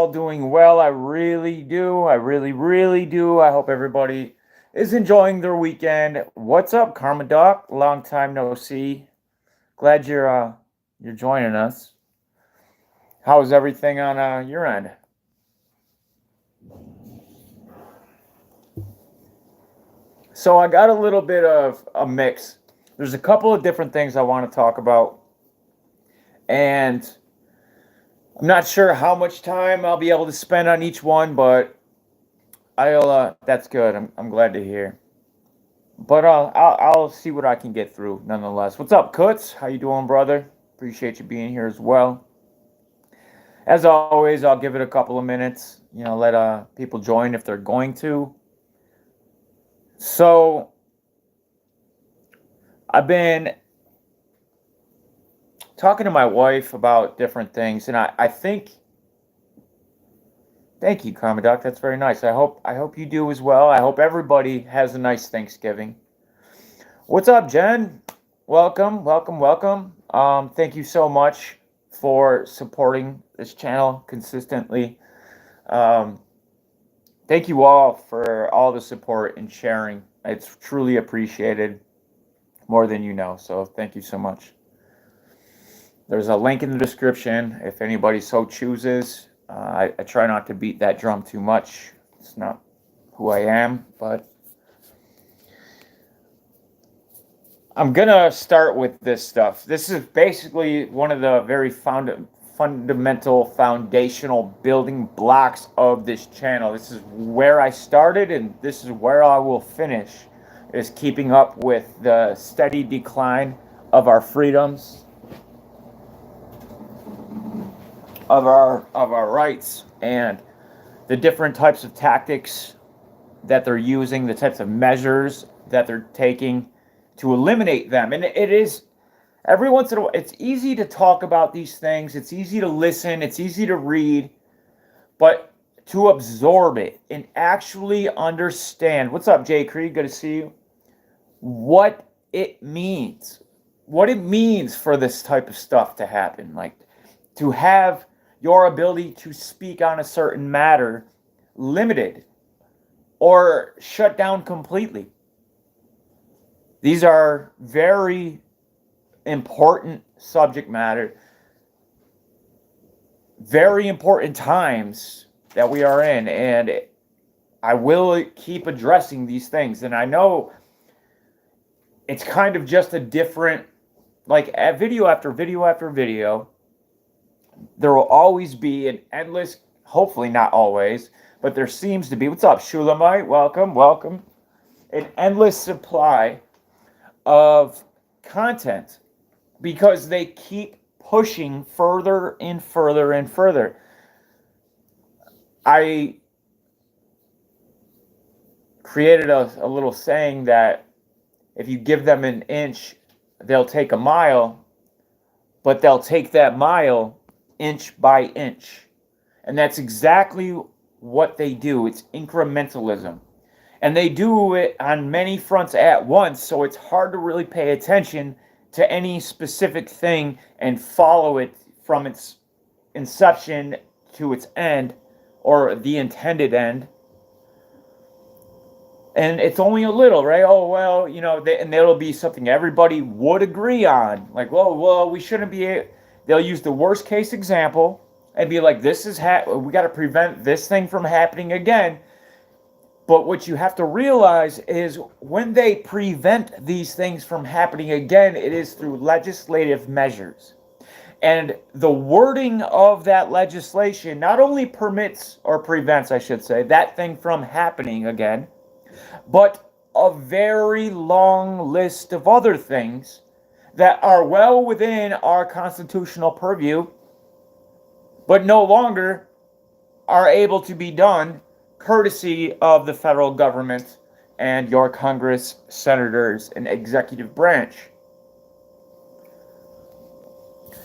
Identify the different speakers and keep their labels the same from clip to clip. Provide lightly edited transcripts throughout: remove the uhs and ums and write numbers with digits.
Speaker 1: all doing well. I really do. I really, really do. I hope everybody is enjoying their weekend. What's up, Karma Doc? Long time no see. Glad you're joining us. How's everything on your end? So I got a little bit of a mix. There's a couple of different things I want to talk about, and I'm not sure how much time I'll be able to spend on each one, but I'll. That's good. I'm glad to hear. But I'll see what I can get through nonetheless. What's up, Kutz? How you doing, brother? Appreciate you being here as well. As always, I'll give it a couple of minutes. Let people join if they're going to. So I've been talking to my wife about different things, and I think. Thank you, Karma Doc. That's very nice. I hope you do as well. I hope everybody has a nice Thanksgiving. What's up, Jen? Welcome, welcome, welcome. Thank you so much for supporting this channel consistently. Um, Thank you all for all the support and sharing. It's truly appreciated more than you know. So thank you so much. There's a link in the description if anybody so chooses. I try not to beat that drum too much. It's not who I am, but I'm gonna start with this stuff. This is basically one of the very fundamental, foundational building blocks of this channel. This is where I started, and this is where I will finish. Is keeping up with the steady decline of our freedoms, of our rights, and the different types of tactics that they're using, the types of measures that they're taking to eliminate them. And it is every once in a while, it's easy to talk about these things, it's easy to listen, it's easy to read, but to absorb it and actually understand. What's up, Jay Creed? Good to see you. What it means. What it means for this type of stuff to happen. Like to have your ability to speak on a certain matter limited or shut down completely. These are very important subject matter, very important times that we are in, and I will keep addressing these things. And I know it's kind of just a different, like video after video after video, there will always be an endless, hopefully not always, but there seems to be, what's up, Shulamite? Welcome, welcome. An endless supply of content because they keep pushing further and further and further. I created a little saying that if you give them an inch, they'll take a mile, but they'll take that mile inch by inch. And that's exactly what they do. It's incrementalism. And they do it on many fronts at once, so it's hard to really pay attention to any specific thing and follow it from its inception to its end, or the intended end. And it's only a little, right? Oh, well, and it'll be something everybody would agree on. Like, well, we shouldn't be. They'll use the worst case example and be like, we got to prevent this thing from happening again. But what you have to realize is when they prevent these things from happening again, it is through legislative measures. And the wording of that legislation not only permits, or prevents, I should say, that thing from happening again, but a very long list of other things that are well within our constitutional purview, but no longer are able to be done courtesy of the federal government and your Congress, senators, and executive branch.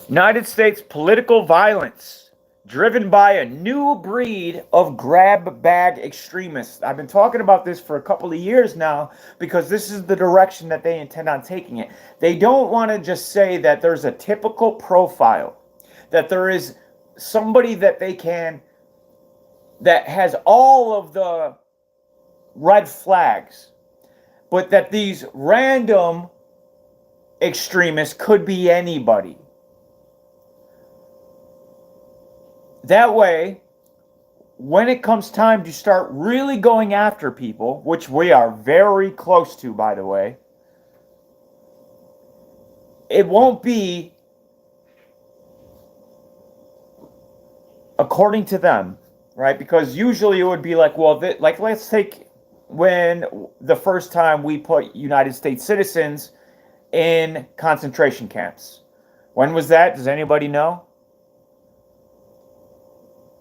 Speaker 1: United States political violence driven by a new breed of grab bag extremists. I've been talking about this for a couple of years now because this is the direction that they intend on taking it. They don't want to just say that there's a typical profile, that there is somebody that they can that has all of the red flags, but that these random extremists could be anybody. That way, when it comes time to start really going after people, which we are very close to, by the way, it won't be according to them, right? Because usually it would be like, well, like let's take when the first time we put United States citizens in concentration camps. When was that? Does anybody know?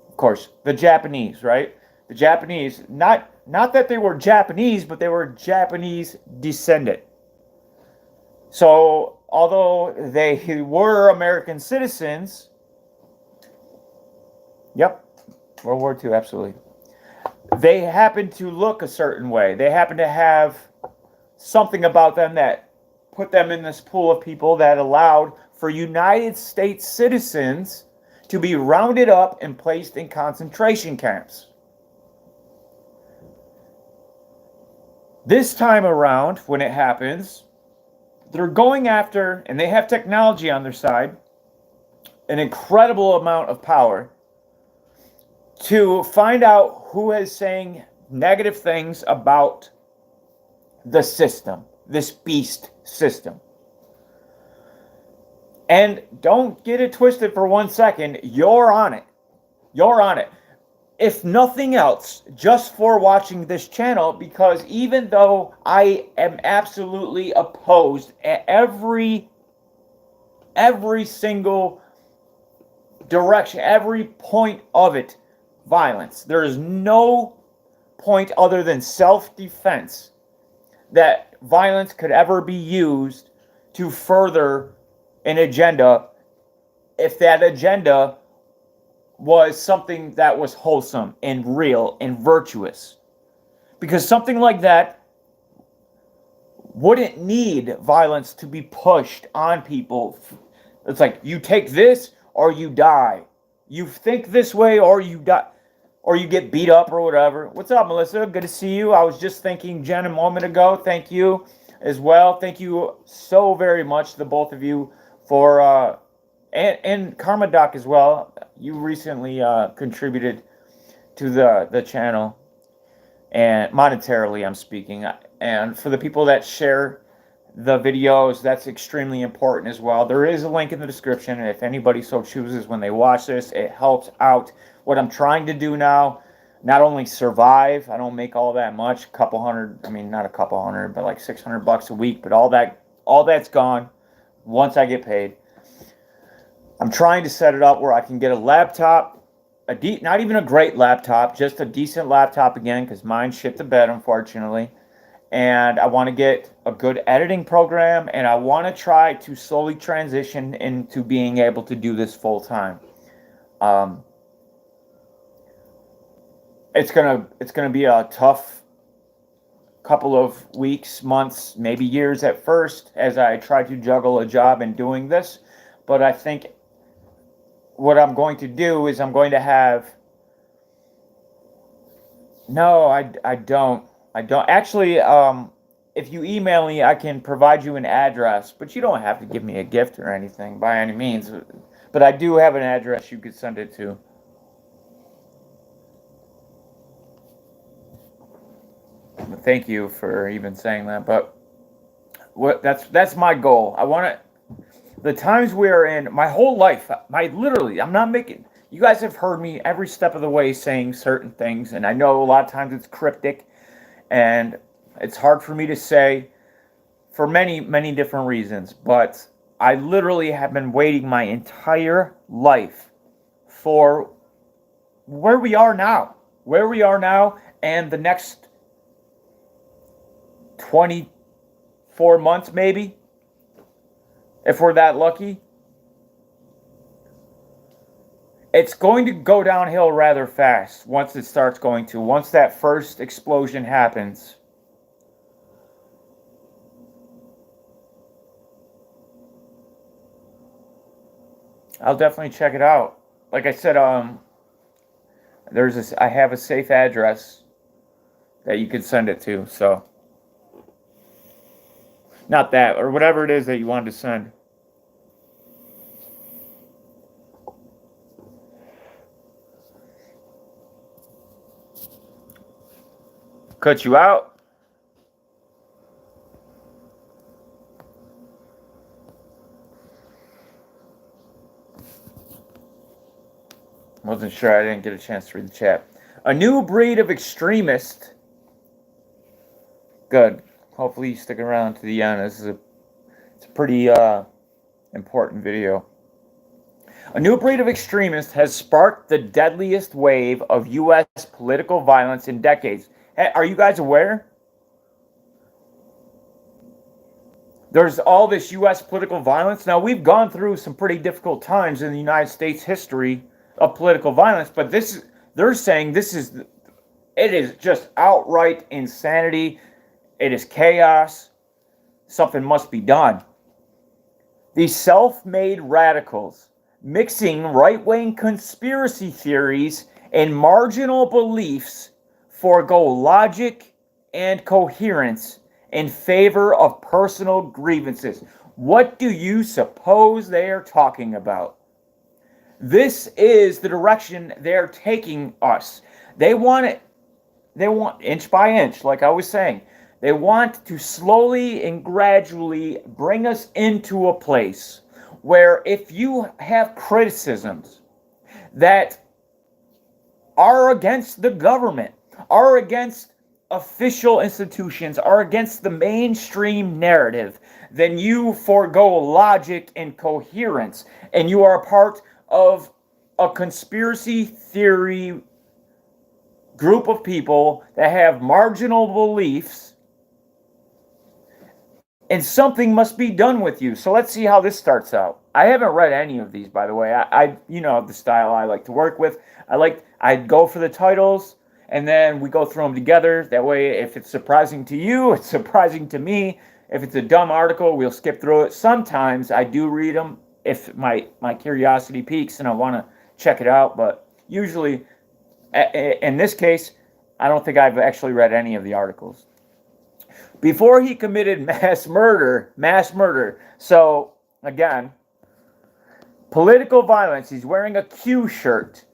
Speaker 1: Of course, the Japanese, right? The Japanese, not that they were Japanese, but they were Japanese descendant. So, although they were American citizens, yep, World War II, absolutely. They happened to look a certain way. They happened to have something about them that put them in this pool of people that allowed for United States citizens to be rounded up and placed in concentration camps. This time around, when it happens, they're going after, and they have technology on their side, an incredible amount of power to find out who is saying negative things about the system, this beast system. And don't get it twisted for 1 second. You're on it. You're on it. If nothing else, just for watching this channel, because even though I am absolutely opposed at every single direction, every point of it, violence. There is no point other than self-defense that violence could ever be used to further an agenda if that agenda was something that was wholesome and real and virtuous. Because something like that wouldn't need violence to be pushed on people. It's like, you take this or you die. You think this way or you die. Or you get beat up or whatever. What's up, Melissa? Good to see you. I was just thanking Jen a moment ago. Thank you as well. Thank you so very much, the both of you, for and Karma Doc as well. You recently contributed to the channel, and monetarily I'm speaking. And for the people that share the videos, that's extremely important as well. There is a link in the description, and if anybody so chooses when they watch this, it helps out what I'm trying to do now. Not only survive, I don't make all that much, couple hundred, I mean not a couple hundred, but like $600 a week, but all that's gone once I get paid. I'm trying to set it up where I can get a laptop, not even a great laptop, just a decent laptop again, because mine shit the bed, unfortunately. And I want to get a good editing program, and I want to try to slowly transition into being able to do this full time. It's gonna be a tough couple of weeks, months, maybe years at first, as I try to juggle a job and doing this. But I think what I'm going to do is I'm going to have. No, I don't. Actually, if you email me, I can provide you an address, but you don't have to give me a gift or anything by any means. But I do have an address you could send it to. Thank you for even saying that. But that's my goal. I want to. The times we are in, my whole life, I'm not making. You guys have heard me every step of the way saying certain things, and I know a lot of times it's cryptic. And it's hard for me to say for many, many different reasons. But I literally have been waiting my entire life for where we are now. Where we are now and the next 24 months maybe. If we're that lucky. It's going to go downhill rather fast once it starts going to. Once that first explosion happens. I'll definitely check it out. Like I said, I have a safe address that you could send it to. So, not that, or whatever it is that you wanted to send. Cut you out. Wasn't sure. I didn't get a chance to read the chat. A new breed of extremist. Good. Hopefully you stick around to the end. It's a pretty important video. A new breed of extremist has sparked the deadliest wave of U.S. political violence in decades. Hey, are you guys aware? There's all this U.S. political violence. Now, we've gone through some pretty difficult times in the United States history of political violence, but they're saying it is just outright insanity. It is chaos. Something must be done. These self-made radicals, mixing right-wing conspiracy theories and marginal beliefs, forego logic and coherence in favor of personal grievances. What do you suppose they are talking about? This is the direction they're taking us. They want inch by inch, like I was saying. They want to slowly and gradually bring us into a place where if you have criticisms that are against the government, are against official institutions, are against the mainstream narrative, then you forego logic and coherence, and you are a part of a conspiracy theory group of people that have marginal beliefs, and something must be done with you. So let's see how this starts out. I haven't read any of these, by the way. I you know the style I like to work with. I'd go for the titles, and then we go through them together. That way, if it's surprising to you, it's surprising to me. If it's a dumb article, we'll skip through it. Sometimes I do read them if my curiosity piques and I want to check it out. But usually, in this case, I don't think I've actually read any of the articles. Before he committed mass murder. So, again, political violence. He's wearing a Q shirt.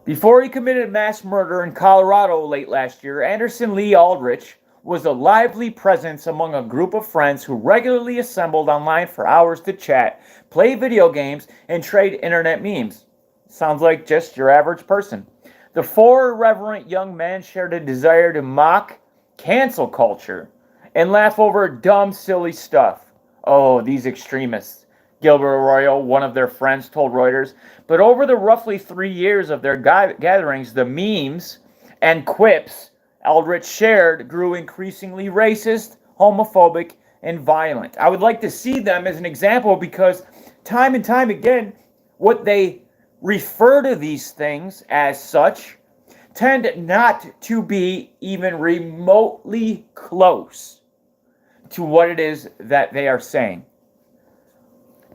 Speaker 1: Before he committed mass murder in Colorado late last year, Anderson Lee Aldrich was a lively presence among a group of friends who regularly assembled online for hours to chat, play video games, and trade internet memes. Sounds like just your average person. The four irreverent young men shared a desire to mock cancel culture and laugh over dumb, silly stuff. Oh, these extremists. Gilbert Arroyo, one of their friends, told Reuters. But over the roughly 3 years of their gatherings, the memes and quips Aldrich shared grew increasingly racist, homophobic, and violent. I would like to see them as an example because time and time again, what they refer to these things as such tend not to be even remotely close to what it is that they are saying.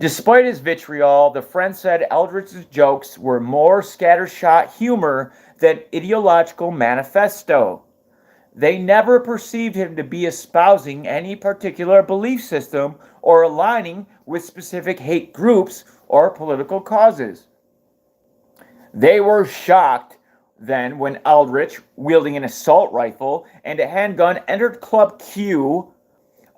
Speaker 1: Despite his vitriol, the friend said Aldrich's jokes were more scattershot humor than ideological manifesto. They never perceived him to be espousing any particular belief system or aligning with specific hate groups or political causes. They were shocked then when Aldrich, wielding an assault rifle and a handgun, entered Club Q,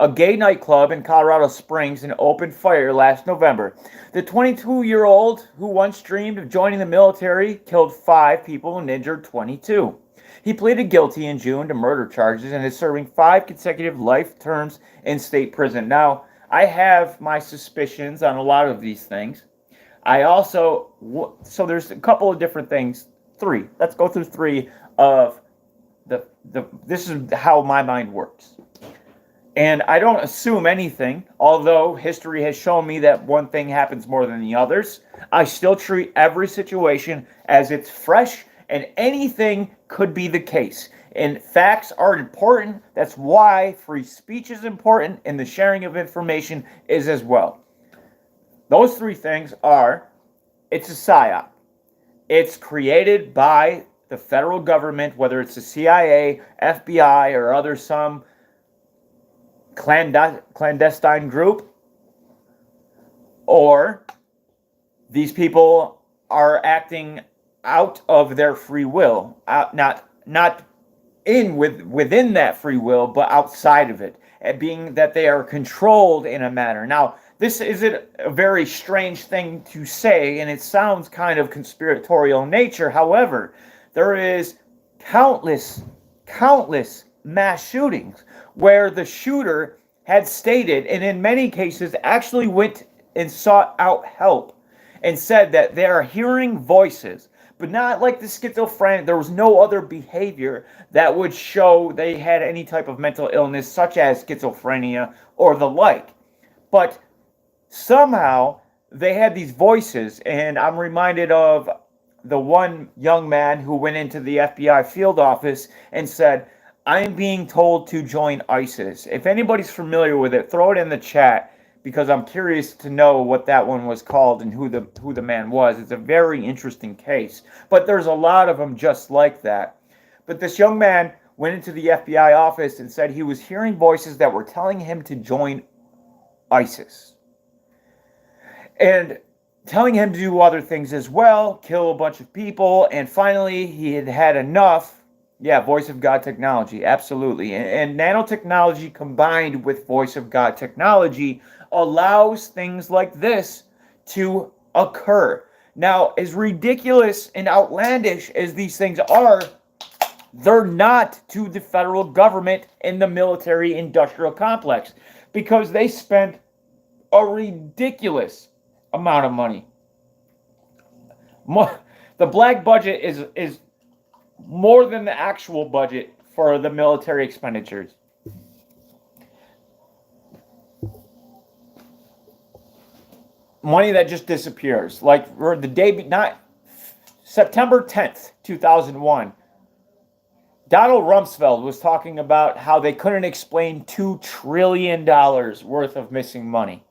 Speaker 1: a gay nightclub in Colorado Springs, and opened fire last November. The 22-year-old, who once dreamed of joining the military, killed 5 people and injured 22. He pleaded guilty in June to murder charges and is serving 5 consecutive life terms in state prison. Now, I have my suspicions on a lot of these things. So there's a couple of different things. 3. Let's go through 3 of this is how my mind works. And I don't assume anything, although history has shown me that one thing happens more than the others. I still treat every situation as it's fresh, and anything could be the case. And facts are important. That's why free speech is important, and the sharing of information is as well. Those 3 things are, it's a psyop. It's created by the federal government, whether it's the CIA, FBI, or other some clandestine group, or these people are acting out of their free will, not within that free will, but outside of it, being that they are controlled in a manner. Now, this is a very strange thing to say, and it sounds kind of conspiratorial in nature. However, there is countless mass shootings where the shooter had stated, and in many cases actually went and sought out help and said that they are hearing voices, but not like the schizophrenic. There was no other behavior that would show they had any type of mental illness, such as schizophrenia or the like. But somehow they had these voices, and I'm reminded of the one young man who went into the FBI field office and said, I'm being told to join ISIS. If anybody's familiar with it, throw it in the chat, because I'm curious to know what that one was called and who the man was. It's a very interesting case. But there's a lot of them just like that. But this young man went into the FBI office and said he was hearing voices that were telling him to join ISIS. And telling him to do other things as well, kill a bunch of people, and finally he had had enough. Yeah, voice of God technology, absolutely. And nanotechnology combined with voice of God technology allows things like this to occur. Now, as ridiculous and outlandish as these things are, they're not to the federal government and the military industrial complex, because they spend a ridiculous amount of money. The black budget is more than the actual budget for the military expenditures. Money that just disappears. Like the day, not September 10th, 2001, Donald Rumsfeld was talking about how they couldn't explain $2 trillion worth of missing money.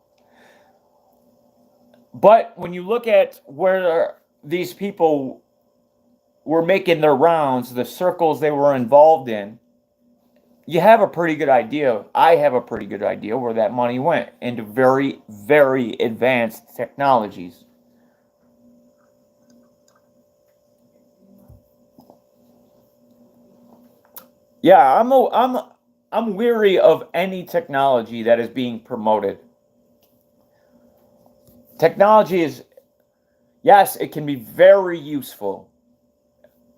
Speaker 1: But when you look at where these people were making their rounds, the circles they were involved in, you have a pretty good idea. I have a pretty good idea where that money went, into very, very advanced technologies. Yeah, I'm weary of any technology that is being promoted. Technology is, yes, it can be very useful,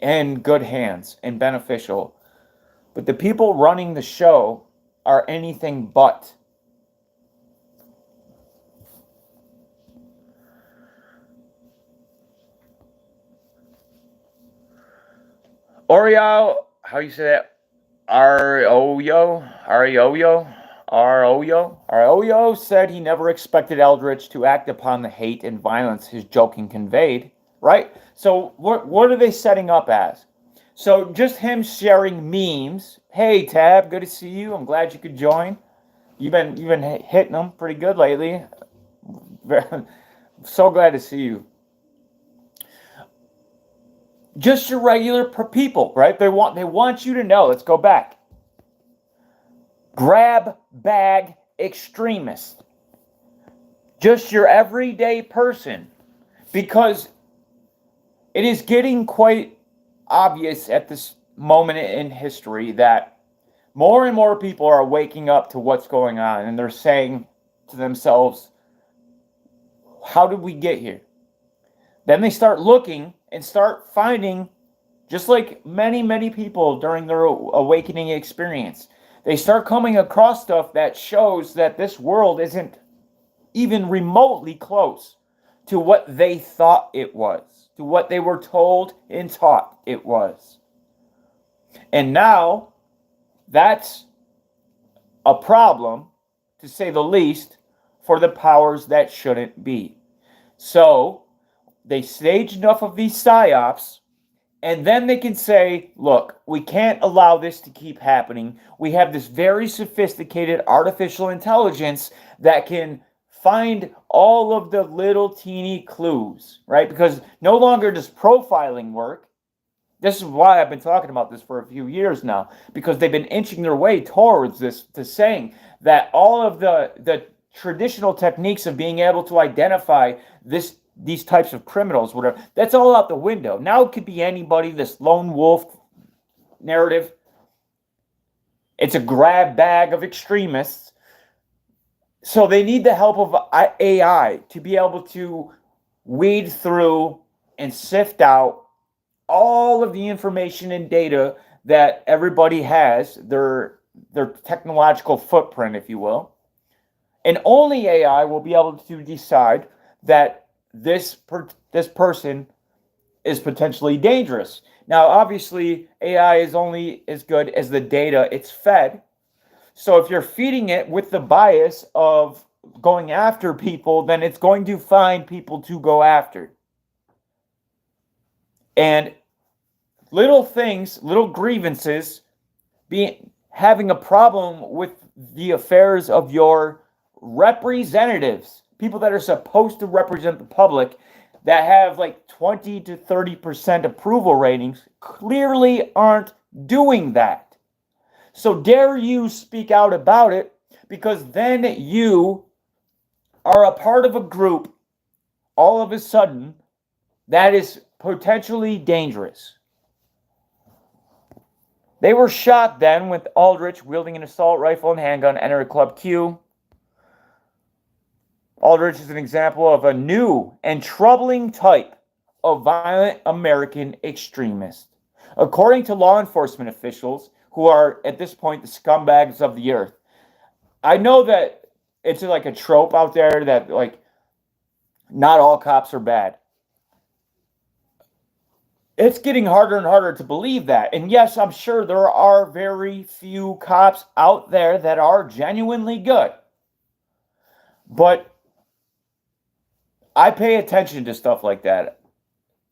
Speaker 1: in good hands and beneficial, but the people running the show are anything but. Oreo, how you say that? Arroyo said he never expected Eldritch to act upon the hate and violence his joking conveyed. Right? So what are they setting up as? So just him sharing memes. Hey Tab, good to see you. I'm glad you could join. You've been hitting them pretty good lately. So glad to see you. Just your regular people, right? They want you to know. Let's go back. Grab bag extremist. Just your everyday person, because it is getting quite obvious at this moment in history that more and more people are waking up to what's going on, and they're saying to themselves, how did we get here? Then they start looking and start finding, just like many, many people during their awakening experience, they start coming across stuff that shows that this world isn't even remotely close to what they thought it was, to what they were told and taught it was. And now, that's a problem, to say the least, for the powers that shouldn't be. So, they stage enough of these psyops, and then they can say, look, we can't allow this to keep happening. We have this very sophisticated artificial intelligence that can find all of the little teeny clues, right? Because no longer does profiling work. This is why I've been talking about this for a few years now, because they've been inching their way towards this, to saying that all of the traditional techniques of being able to identify these types of criminals, whatever, that's all out the window. Now it could be anybody, this lone wolf narrative. It's a grab bag of extremists. So they need the help of AI to be able to weed through and sift out all of the information and data that everybody has, their technological footprint, if you will. And only AI will be able to decide that this person is potentially dangerous. Now, obviously, AI is only as good as the data it's fed. So if you're feeding it with the bias of going after people, then it's going to find people to go after. And little things, little grievances, having a problem with the affairs of your representatives, people that are supposed to represent the public, that have like 20 to 30% approval ratings, clearly aren't doing that. So dare you speak out about it, because then you are a part of a group all of a sudden that is potentially dangerous. They were shot then with Aldrich wielding an assault rifle and handgun entering Club Q. Aldrich is an example of a new and troubling type of violent American extremist. According to law enforcement officials, who are at this point the scumbags of the earth. I know that it's like a trope out there that like not all cops are bad. It's getting harder and harder to believe that. And yes, I'm sure there are very few cops out there that are genuinely good. But I pay attention to stuff like that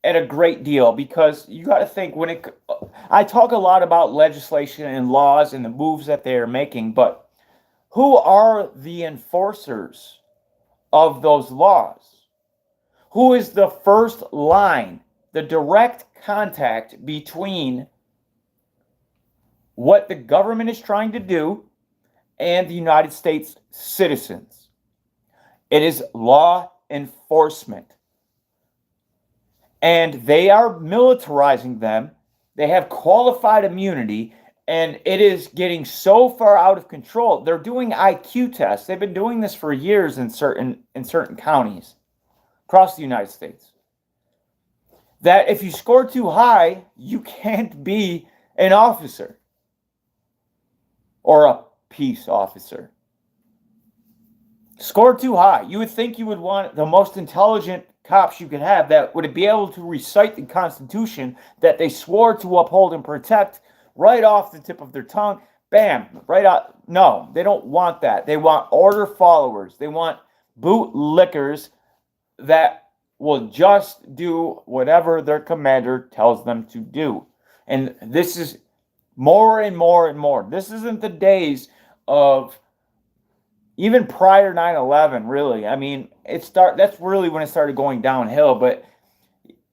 Speaker 1: at a great deal, because you got to think I talk a lot about legislation and laws and the moves that they are making, but who are the enforcers of those laws? Who is the first line, the direct contact between what the government is trying to do and the United States citizens? It is law enforcement. And they are militarizing them. They have qualified immunity, and it is getting so far out of control. They're doing IQ tests. They've been doing this for years in certain counties across the United States. That if you score too high, you can't be an officer or a peace officer. Score too high. You would think you would want the most intelligent cops you could have that would be able to recite the Constitution that they swore to uphold and protect right off the tip of their tongue. Bam, right out. No, they don't want that. They want order followers. They want bootlickers that will just do whatever their commander tells them to do. And this is more and more and more. This isn't the days of even prior 9/11, really. I mean, that's really when it started going downhill. But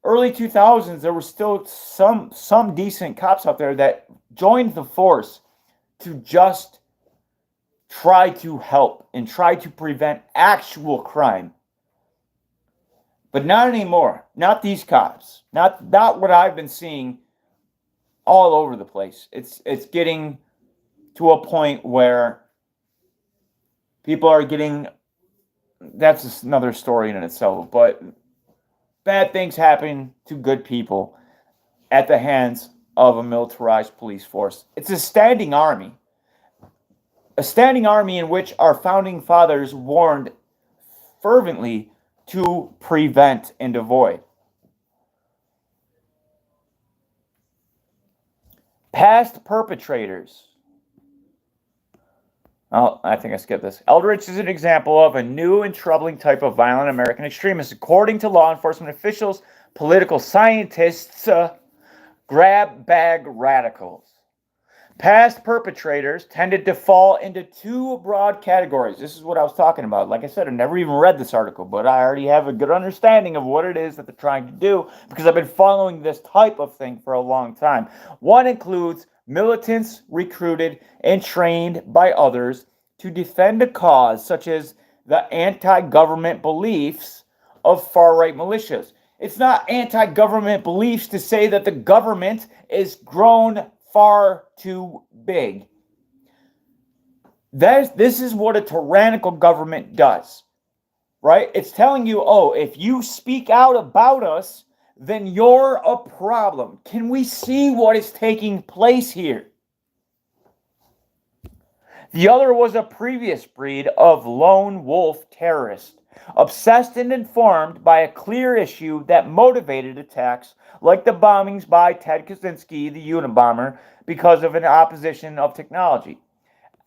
Speaker 1: early 2000s, there were still some decent cops out there that joined the force to just try to help and try to prevent actual crime. But not anymore. Not these cops. Not what I've been seeing all over the place. It's getting to a point where people are getting, that's another story in itself, but bad things happen to good people at the hands of a militarized police force. It's a standing army in which our founding fathers warned fervently to prevent and avoid. Past perpetrators. Oh, I think I skipped this. Aldrich is an example of a new and troubling type of violent American extremist. According to law enforcement officials, political scientists, grab bag radicals. Past perpetrators tended to fall into two broad categories. This is what I was talking about. Like I said, I never even read this article, but I already have a good understanding of what it is that they're trying to do because I've been following this type of thing for a long time. One includes militants recruited and trained by others to defend a cause, such as the anti-government beliefs of far-right militias. It's not anti-government beliefs to say that the government is grown far too big. This is what a tyrannical government does, right? It's telling you, oh, if you speak out about us, then you're a problem. Can we see what is taking place here? The other was a previous breed of lone wolf terrorist, obsessed and informed by a clear issue that motivated attacks like the bombings by Ted Kaczynski, the Unabomber, because of an opposition of technology.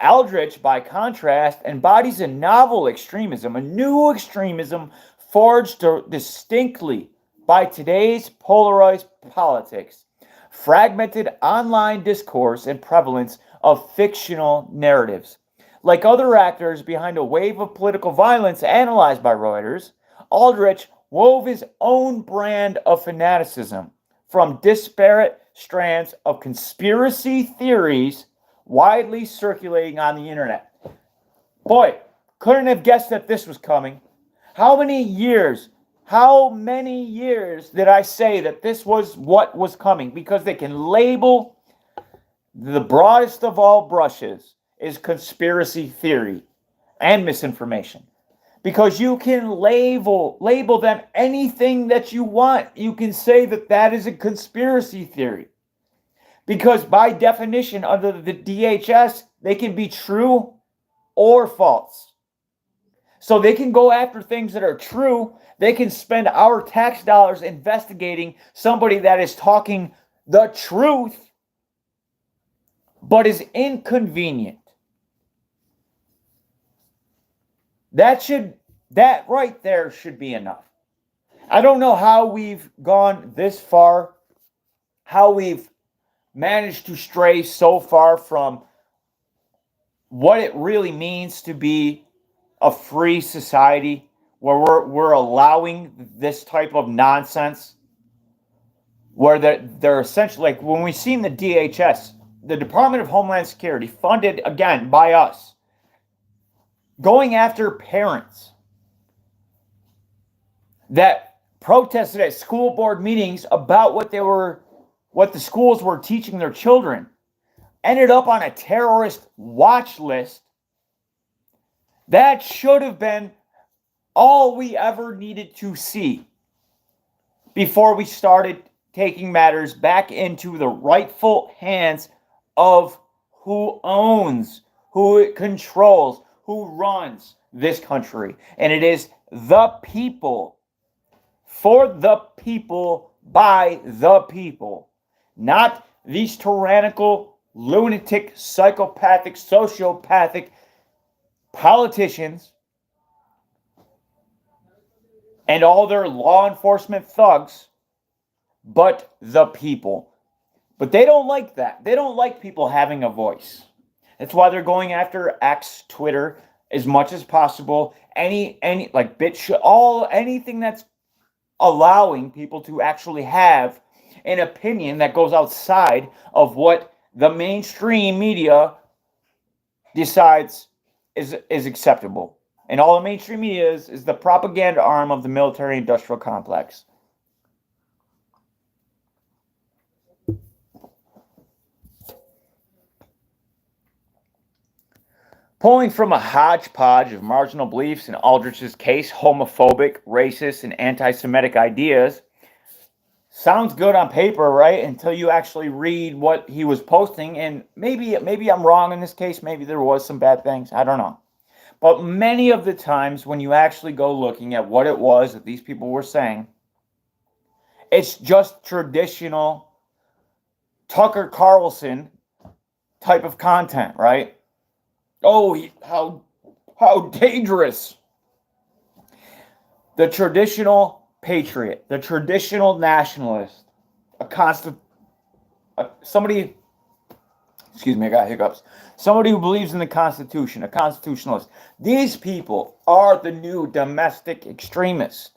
Speaker 1: Aldrich, by contrast, embodies a novel extremism, a new extremism forged distinctly by today's polarized politics, fragmented online discourse, and prevalence of fictional narratives. Like other actors behind a wave of political violence analyzed by Reuters, Aldrich wove his own brand of fanaticism from disparate strands of conspiracy theories widely circulating on the internet. Boy, couldn't have guessed that this was coming. How many years did I say that this was what was coming? Because they can label the broadest of all brushes is conspiracy theory and misinformation. Because you can label them anything that you want. You can say that that is a conspiracy theory. Because by definition, under the DHS, they can be true or false. So they can go after things that are true. They can spend our tax dollars investigating somebody that is talking the truth, but is inconvenient. That right there should be enough. I don't know how we've gone this far, how we've managed to stray so far from what it really means to be a free society where we're allowing this type of nonsense, where they're essentially, like when we seen the DHS, the Department of Homeland Security, funded again by us, going after parents that protested at school board meetings about what the schools were teaching their children, ended up on a terrorist watch list. That should have been all we ever needed to see before we started taking matters back into the rightful hands of who owns, who controls, who runs this country. And it is the people, for the people, by the people. Not these tyrannical, lunatic, psychopathic, sociopathic politicians and all their law enforcement thugs, but the people. But they don't like that. They don't like people having a voice. That's why they're going after X, Twitter, as much as possible. Any like anything that's allowing people to actually have an opinion that goes outside of what the mainstream media decides is acceptable. And all the mainstream media is the propaganda arm of the military-industrial complex. Pulling from a hodgepodge of marginal beliefs, in Aldrich's case, homophobic, racist, and anti-Semitic ideas, sounds good on paper, right? Until you actually read what he was posting. And maybe I'm wrong in this case. Maybe there was some bad things. I don't know. But many of the times when you actually go looking at what it was that these people were saying, it's just traditional Tucker Carlson type of content, right? Oh, how dangerous. The traditional patriot, the traditional nationalist, somebody Excuse me, I got hiccups. Somebody who believes in the Constitution, a constitutionalist. These people are the new domestic extremists.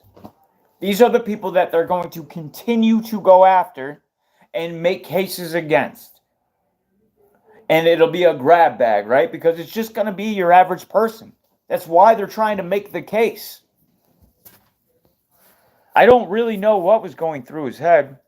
Speaker 1: These are the people that they're going to continue to go after and make cases against. And it'll be a grab bag, right? Because it's just going to be your average person. That's why they're trying to make the case. I don't really know what was going through his head.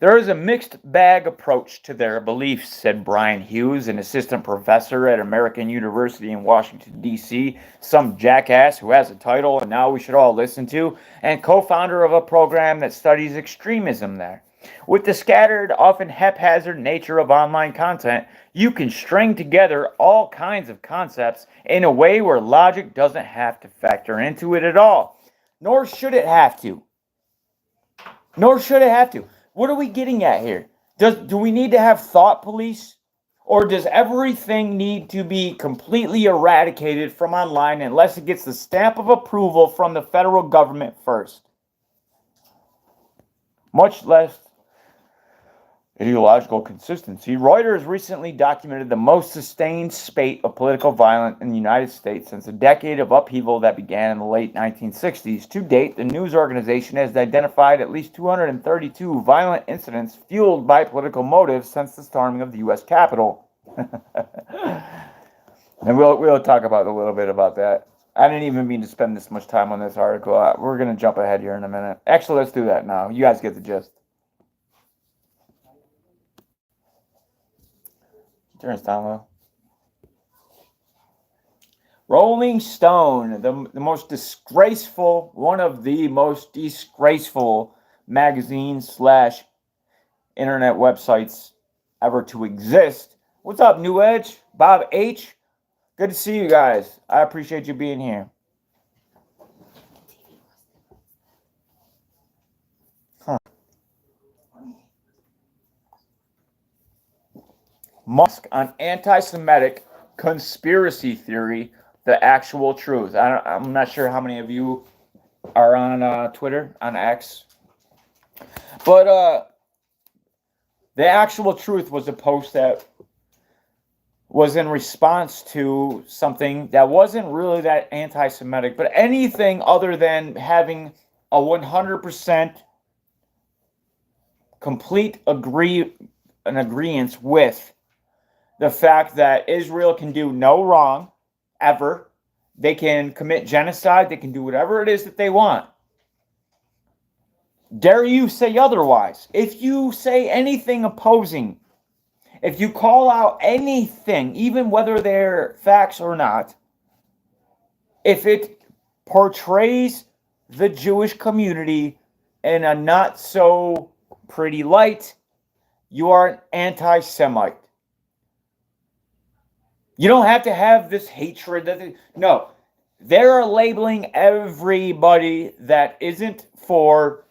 Speaker 1: There is a mixed bag approach to their beliefs, said Brian Hughes, an assistant professor at American University in Washington, D.C., some jackass who has a title and now we should all listen to, and co-founder of a program that studies extremism there. With the scattered, often haphazard nature of online content, you can string together all kinds of concepts in a way where logic doesn't have to factor into it at all. Nor should it have to. Nor should it have to. What are we getting at here? Do we need to have thought police? Or does everything need to be completely eradicated from online unless it gets the stamp of approval from the federal government first? Much less ideological consistency. Reuters recently documented the most sustained spate of political violence in the United States since a decade of upheaval that began in the late 1960s. To date, the news organization has identified at least 232 violent incidents fueled by political motives since the storming of the U.S. Capitol. And we'll talk about a little bit about that. I didn't even mean to spend this much time on this article. We're going to jump ahead here in a minute. Actually, let's do that now. You guys get the gist. Turn this down low. Rolling Stone, the most disgraceful, one of the most disgraceful magazines / internet websites ever to exist. What's up, New Edge? Bob H. Good to see you guys. I appreciate you being here. Musk on anti-Semitic conspiracy theory, the actual truth. I'm not sure how many of you are on Twitter, on X. But the actual truth was a post that was in response to something that wasn't really that anti-Semitic, but anything other than having a 100% complete agreement with the fact that Israel can do no wrong, ever. They can commit genocide. They can do whatever it is that they want. Dare you say otherwise? If you say anything opposing, if you call out anything, even whether they're facts or not, if it portrays the Jewish community in a not so pretty light, you are an anti-Semite. You don't have to have this hatred. No, they're labeling everybody that isn't for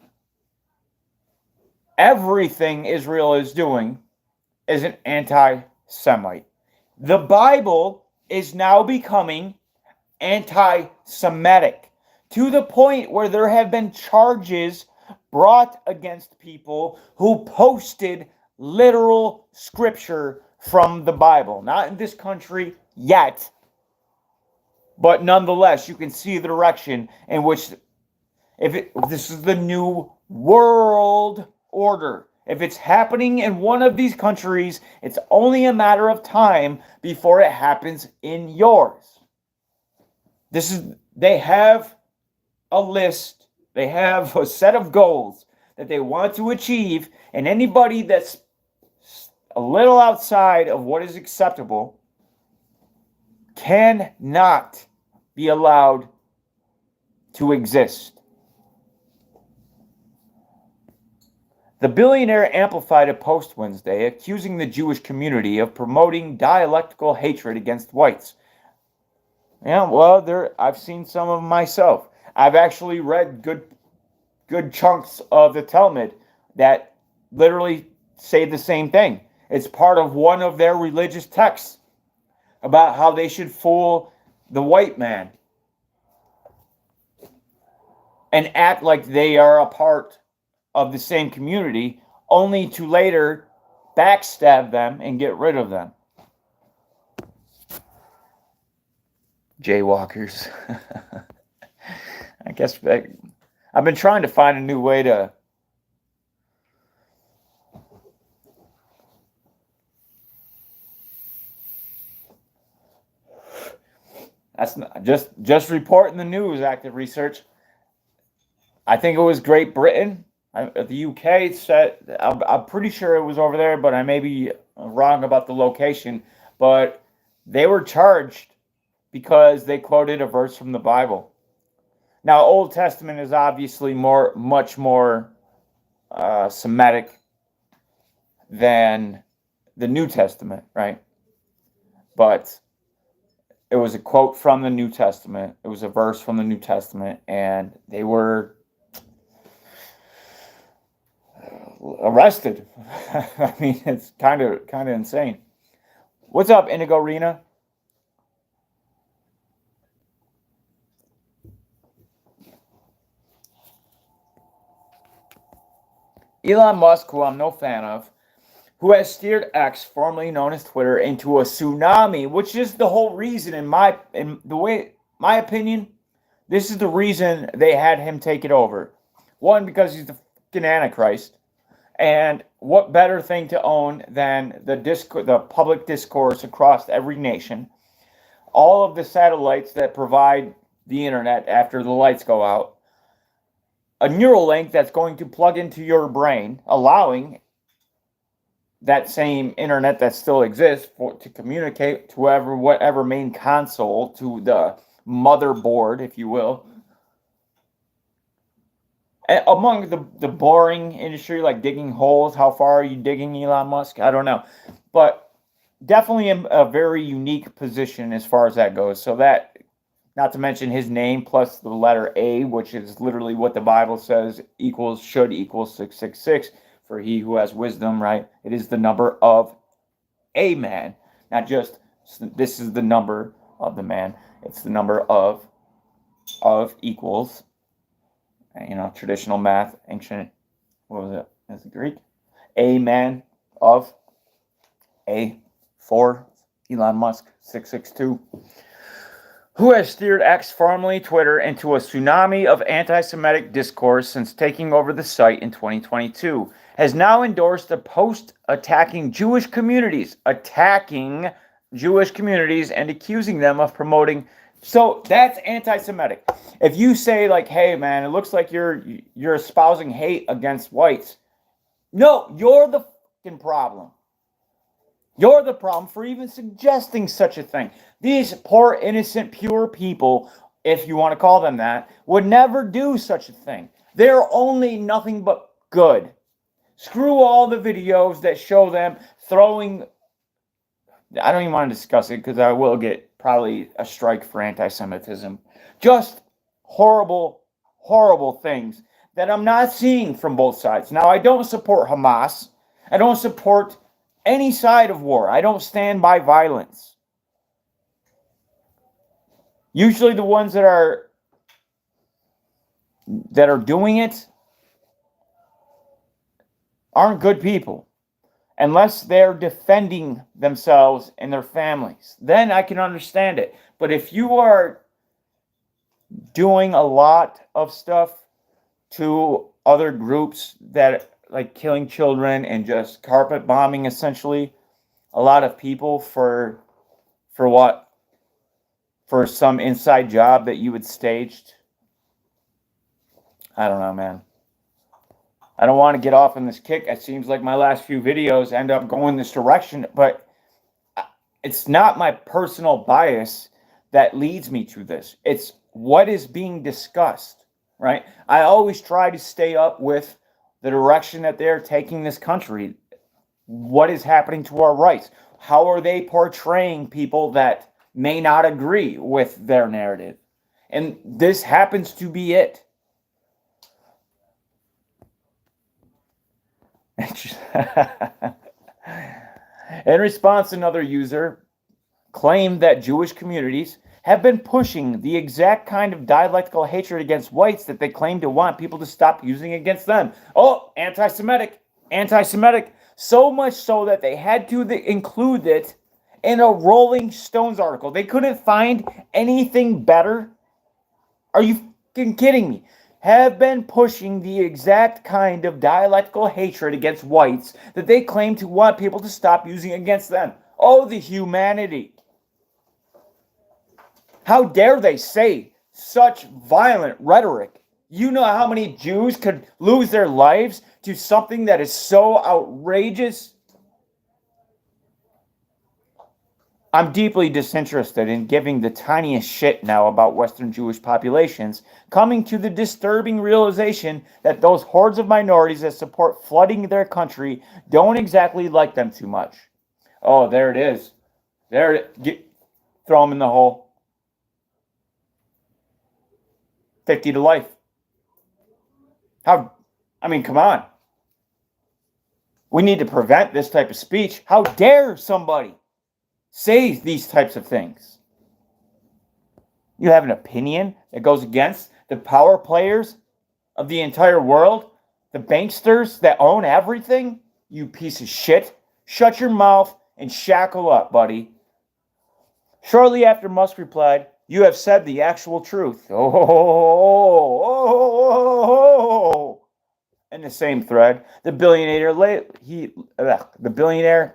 Speaker 1: everything Israel is doing as an anti-Semite. The Bible is now becoming anti-Semitic to the point where there have been charges brought against people who posted literal scripture from the Bible. Not in this country yet, but nonetheless, you can see the direction in which, if this is the new world order. If it's happening in one of these countries, it's only a matter of time before it happens in yours. They have a list, they have a set of goals that they want to achieve, and anybody that's a little outside of what is acceptable cannot be allowed to exist. The billionaire amplified a post Wednesday accusing the Jewish community of promoting dialectical hatred against whites. Yeah, well, I've seen some of them myself. I've actually read good chunks of the Talmud that literally say the same thing. It's part of one of their religious texts about how they should fool the white man and act like they are a part of the same community, only to later backstab them and get rid of them. Jaywalkers. I guess I've been trying to find a new way to. That's not, just reporting the news. Active research. I think it was Great Britain, the UK. Said I'm pretty sure it was over there, but I may be wrong about the location. But they were charged because they quoted a verse from the Bible. Now, Old Testament is obviously much more Semitic than the New Testament, right? But it was a quote from the New Testament. It was a verse from the New Testament, and they were arrested. I mean, it's kind of insane. What's up, Indigo Rena? Elon Musk, who I'm no fan of, who has steered X, formerly known as Twitter, into a tsunami, which is the whole reason, in my opinion, this is the reason they had him take it over. One, because he's the fucking Antichrist, and what better thing to own than the public discourse across every nation, all of the satellites that provide the internet after the lights go out, a neural link that's going to plug into your brain, allowing that same internet that still exists to communicate to whatever main console, to the motherboard, if you will. And among the boring industry, like digging holes, how far are you digging, Elon Musk? I don't know. But definitely a very unique position as far as that goes. So that, not to mention his name plus the letter A, which is literally what the Bible says should equal 666. For he who has wisdom, right? It is the number of a man, not just this is the number of the man. It's the number of equals. You know, traditional math, ancient. What was it? Is it Greek? A man of a for Elon Musk 662. Who has steered X, formerly Twitter, into a tsunami of anti-Semitic discourse since taking over the site in 2022, has now endorsed a post attacking Jewish communities and accusing them of promoting. So that's anti-Semitic. If you say like, "Hey, man, it looks like you're espousing hate against whites," no, you're the fucking problem. You're the problem for even suggesting such a thing. These poor, innocent, pure people, if you want to call them that, would never do such a thing. They're only nothing but good. Screw all the videos that show them throwing. I don't even want to discuss it because I will get probably a strike for anti-Semitism. Just horrible, horrible things that I'm not seeing from both sides. Now, I don't support Hamas. I don't support any side of war. I don't stand by violence. Usually the ones that are doing it aren't good people, unless they're defending themselves and their families. Then I can understand it. But if you are doing a lot of stuff to other groups that like killing children and just carpet bombing essentially a lot of people for what? For some inside job that you had staged? I don't know, man. I don't want to get off on this kick. It seems like my last few videos end up going this direction, but it's not my personal bias that leads me to this. It's what is being discussed, right? I always try to stay up with the direction that they're taking this country. What is happening to our rights? How are they portraying people that may not agree with their narrative? And this happens to be it. In response, another user claimed that Jewish communities have been pushing the exact kind of dialectical hatred against whites that they claim to want people to stop using against them. Oh, anti-Semitic. So much so that they had to include it in a Rolling Stones article. They couldn't find anything better. Are you fucking kidding me? Have been pushing the exact kind of dialectical hatred against whites that they claim to want people to stop using against them. Oh, the humanity. How dare they say such violent rhetoric? You know how many Jews could lose their lives to something that is so outrageous? I'm deeply disinterested in giving the tiniest shit now about Western Jewish populations, coming to the disturbing realization that those hordes of minorities that support flooding their country don't exactly like them too much. Oh, there it is. Throw them in the hole. 50 to life. Come on. We need to prevent this type of speech. How dare somebody say these types of things? You have an opinion that goes against the power players of the entire world, the banksters that own everything? You piece of shit. Shut your mouth and shackle up, buddy. Shortly after Musk replied, "You have said the actual truth." In the same thread, the billionaire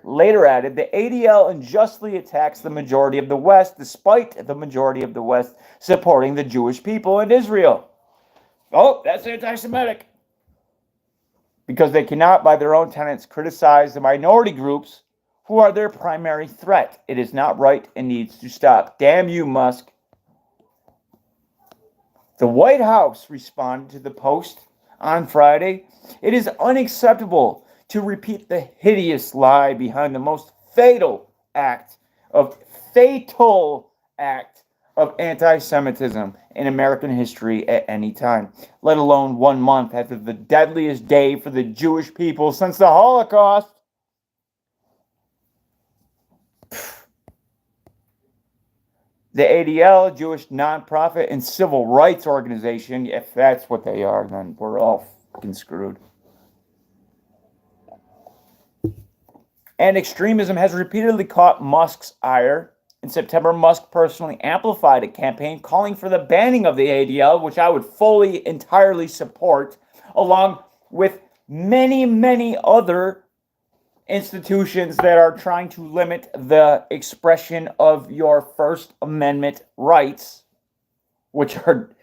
Speaker 1: later added, "The ADL unjustly attacks the majority of the West, despite the majority of the West supporting the Jewish people in Israel." Oh, that's anti-Semitic. Because they cannot, by their own tenets, criticize the minority groups who are their primary threat. It is not right and needs to stop. Damn you, Musk. The White House responded to the Post on Friday. It is unacceptable to repeat the hideous lie behind the most fatal act of anti-Semitism in American history at any time, let alone 1 month after the deadliest day for the Jewish people since the Holocaust. The ADL, Jewish nonprofit and civil rights organization, if that's what they are, then we're all fucking screwed. And extremism has repeatedly caught Musk's ire. In September, Musk personally amplified a campaign calling for the banning of the ADL, which I would fully, entirely support, along with many, many other institutions that are trying to limit the expression of your First Amendment rights, which are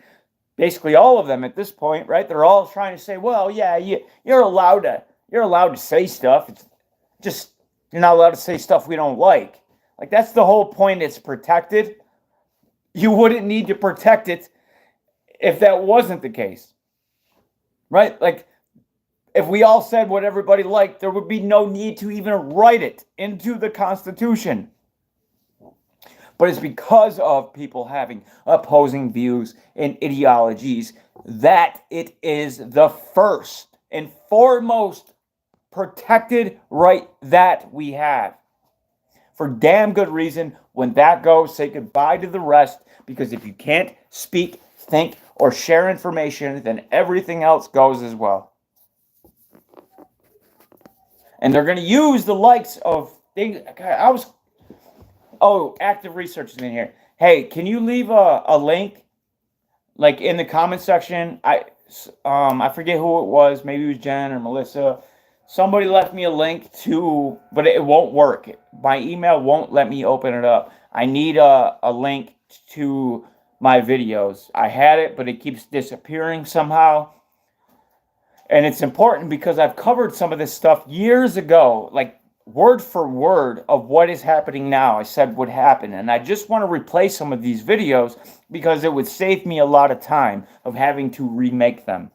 Speaker 1: basically all of them at this point, right? They're all trying to say, well, yeah, you're allowed to say stuff. It's just you're not allowed to say stuff we don't like. Like, that's the whole point. It's protected. You wouldn't need to protect it if that wasn't the case, right? Like, if we all said what everybody liked, there would be no need to even write it into the Constitution. But it's because of people having opposing views and ideologies that it is the first and foremost protected right that we have. For damn good reason, when that goes, say goodbye to the rest, because if you can't speak, think, or share information, then everything else goes as well. And they're going to use the likes of things. Active research is in here. Hey, can you leave a link, like in the comment section? I forget who it was. Maybe it was Jen or Melissa. Somebody left me a link to, but it won't work. My email won't let me open it up. I need a link to my videos. I had it, but it keeps disappearing somehow. And it's important because I've covered some of this stuff years ago, like word for word of what is happening now. I said would happen. And I just want to replay some of these videos because it would save me a lot of time of having to remake them.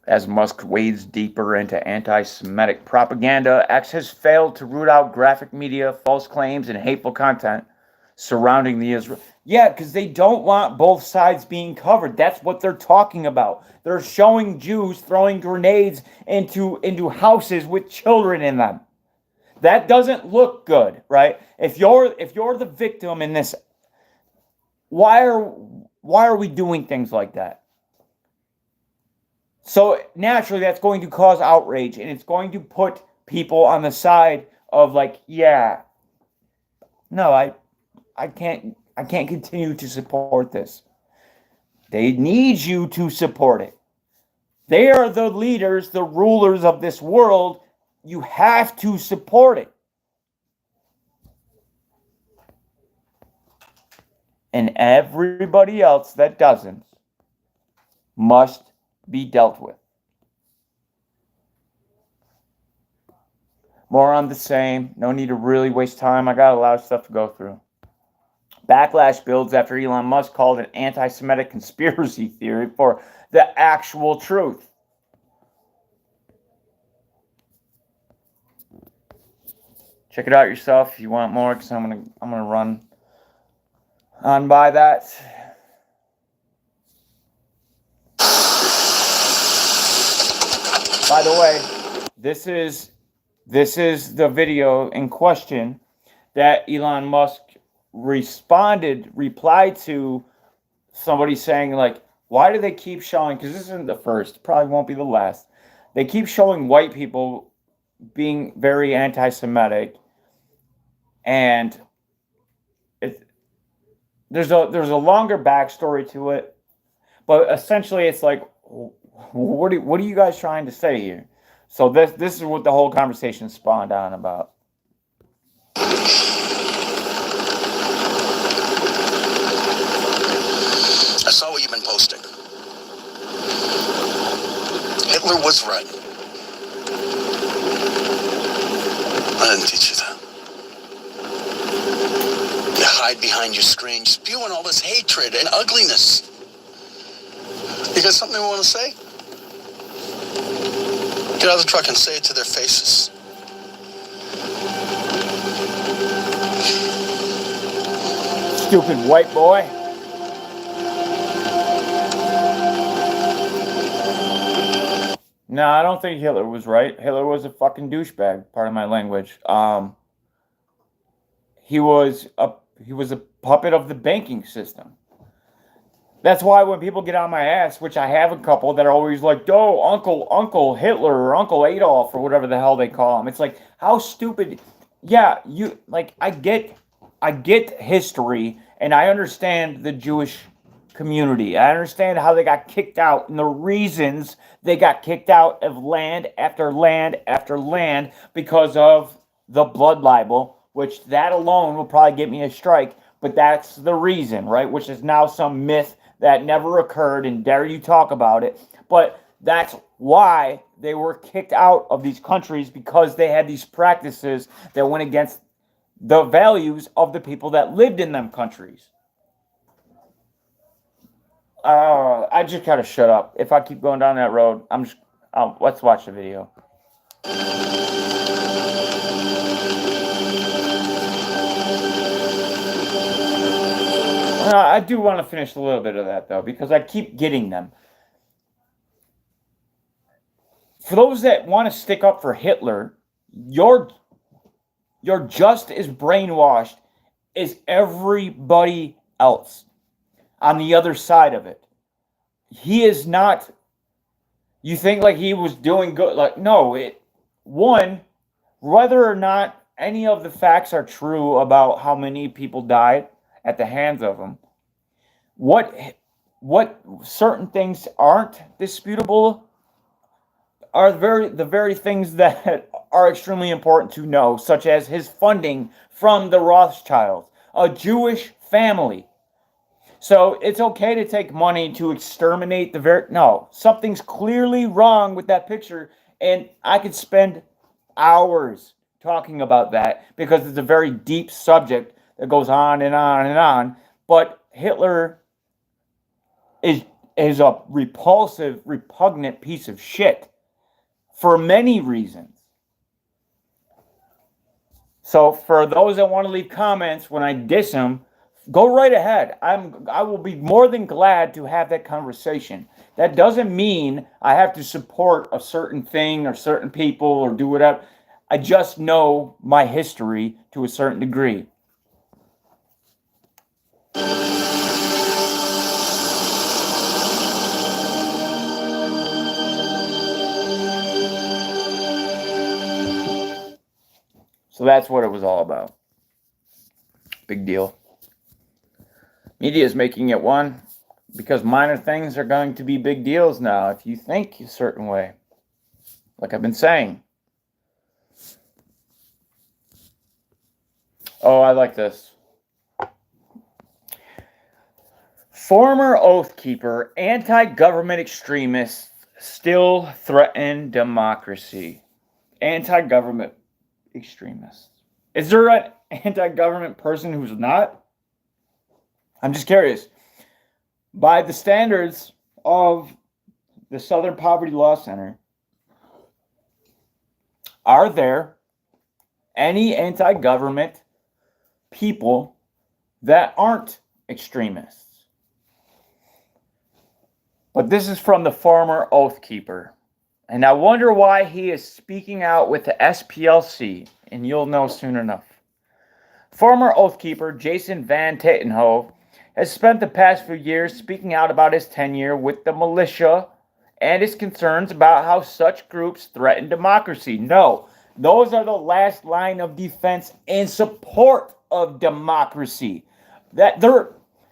Speaker 1: As Musk wades deeper into anti-Semitic propaganda, X has failed to root out graphic media, false claims, and hateful content surrounding the Israel. Yeah, because they don't want both sides being covered. That's what they're talking about. They're showing Jews throwing grenades into houses with children in them. That doesn't look good, right? If you're the victim in this, why Why are we doing things like that? So naturally, that's going to cause outrage, and it's going to put people on the side of like, yeah, no, I can't continue to support this. They need you to support it. They are the leaders, the rulers of this world. You have to support it. And everybody else that doesn't must be dealt with. More on the same. No need to really waste time. I got a lot of stuff to go through. Backlash builds after Elon Musk called it anti-Semitic conspiracy theory for the actual truth. Check it out yourself if you want more, because I'm gonna run on by that. By the way, this is the video in question that Elon Musk replied to somebody saying, like, why do they keep showing, because this isn't the first, probably won't be the last, they keep showing white people being very anti-Semitic, and there's a longer backstory to it, but essentially it's like, what are you guys trying to say here? So this is what the whole conversation spawned on about.
Speaker 2: I saw what you've been posting. Hitler was right. I didn't teach you that. You hide behind your screen, spewing all this hatred and ugliness. You got something you want to say? Get out of the truck and say it to their faces.
Speaker 1: Stupid white boy. No, I don't think Hitler was right. Hitler was a fucking douchebag, pardon my language. He was a puppet of the banking system. That's why when people get on my ass, which I have a couple that are always like, "Oh, Uncle Hitler or Uncle Adolf or whatever the hell they call him," it's like, how stupid. Yeah, you like. I get history, and I understand the Jewish community. I understand how they got kicked out and the reasons they got kicked out of land after land after land because of the blood libel, which that alone will probably get me a strike, but that's the reason, right? Which is now some myth that never occurred, and dare you talk about it. But that's why they were kicked out of these countries, because they had these practices that went against the values of the people that lived in them countries. I just gotta shut up. If I keep going down that road, let's watch the video. I do want to finish a little bit of that, though, because I keep getting them. For those that want to stick up for Hitler, you're just as brainwashed as everybody else on the other side of it. He is not. You think like he was doing good. Like, no, whether or not any of the facts are true about how many people died at the hands of him, what certain things aren't disputable are the very things that are extremely important to know, such as his funding from the Rothschilds, a Jewish family. So it's okay to take money to exterminate no, something's clearly wrong with that picture, and I could spend hours talking about that because it's a very deep subject that goes on and on and on. But Hitler is a repulsive, repugnant piece of shit for many reasons. So for those that want to leave comments when I diss him, go right ahead. I will be more than glad to have that conversation. That doesn't mean I have to support a certain thing or certain people or do whatever. I just know my history to a certain degree. So that's what it was all about. Big deal. Media is making it one because minor things are going to be big deals now if you think a certain way. Like I've been saying. Oh, I like this. Former Oath Keeper, anti-government extremists still threaten democracy. Anti-government extremists. Is there an anti-government person who's not? I'm just curious. By the standards of the Southern Poverty Law Center, are there any anti-government people that aren't extremists? But this is from the former Oath Keeper. And I wonder why he is speaking out with the SPLC, and you'll know soon enough. Former Oath Keeper Jason Van Tatenhove has spent the past few years speaking out about his tenure with the militia and his concerns about how such groups threaten democracy. No, those are the last line of defense in support of democracy.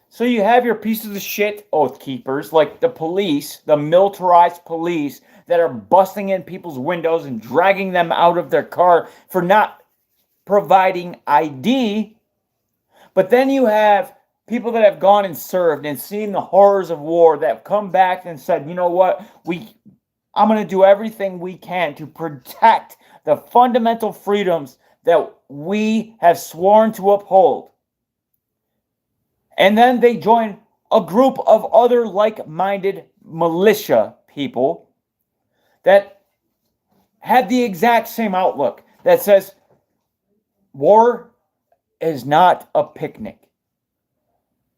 Speaker 1: So you have your pieces of shit Oath Keepers, like the police, the militarized police, that are busting in people's windows and dragging them out of their car for not providing ID. But then you have people that have gone and served and seen the horrors of war that have come back and said, you know what, I'm going to do everything we can to protect the fundamental freedoms that we have sworn to uphold. And then they join a group of other like-minded militia people that had the exact same outlook that says war is not a picnic.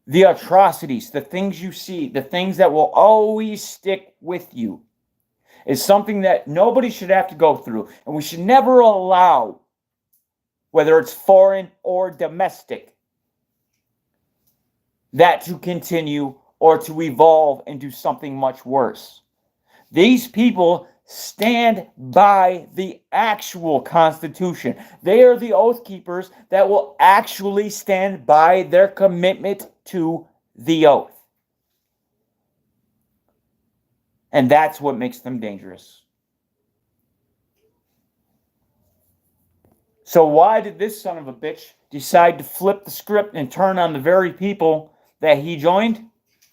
Speaker 1: The atrocities, the things you see, the things that will always stick with you is something that nobody should have to go through. And we should never allow, whether it's foreign or domestic, that to continue or to evolve into something much worse. These people stand by the actual Constitution. They are the Oath Keepers that will actually stand by their commitment to the oath. And that's what makes them dangerous. So why did this son of a bitch decide to flip the script and turn on the very people that he joined?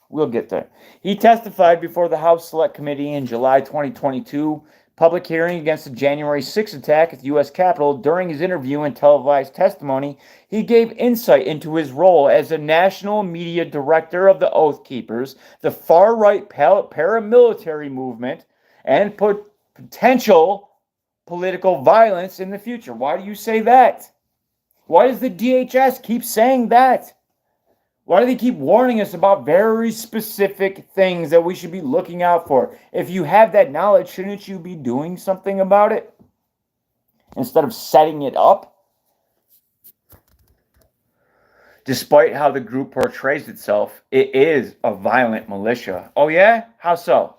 Speaker 1: We'll get there. He testified before the House Select Committee in July 2022 public hearing against the January 6th attack at the U.S. Capitol. During his interview and televised testimony, he gave insight into his role as the national media director of the Oath Keepers, the far-right paramilitary movement, and potential political violence in the future. Why do you say that? Why does the DHS keep saying that? Why do they keep warning us about very specific things that we should be looking out for? If you have that knowledge, shouldn't you be doing something about it instead of setting it up? Despite how the group portrays itself, it is a violent militia. Oh yeah? How so?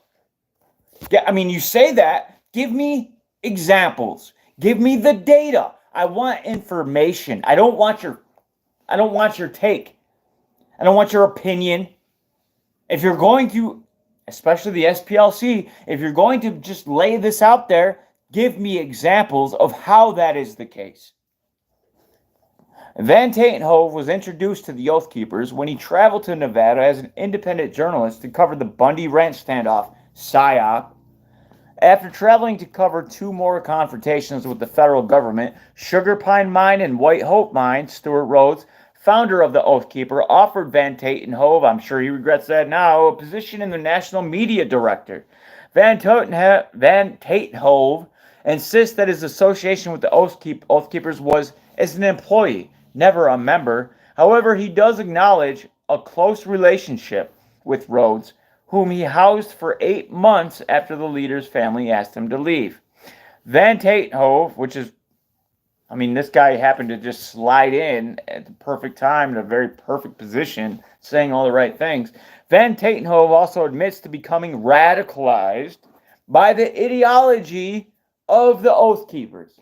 Speaker 1: Yeah, I mean, you say that. Give me examples. Give me the data. I want information. I don't want your take. I don't want your opinion. If you're going to, especially the SPLC, if you're going to just lay this out there, give me examples of how that is the case. Van Tatenhove was introduced to the Oath Keepers when he traveled to Nevada as an independent journalist to cover the Bundy Ranch standoff, PSYOP. After traveling to cover two more confrontations with the federal government, Sugar Pine Mine and White Hope Mine, Stuart Rhodes, founder of the Oath Keeper, offered Van Tatenhove, I'm sure he regrets that now, a position in the national media director. Van Tatenhove insists that his association with the Oath Keepers was as an employee, never a member. However, he does acknowledge a close relationship with Rhodes, whom he housed for 8 months after the leader's family asked him to leave. Van Tatenhove, this guy happened to just slide in at the perfect time in a very perfect position, saying all the right things. Van Tatenhove also admits to becoming radicalized by the ideology of the Oath Keepers.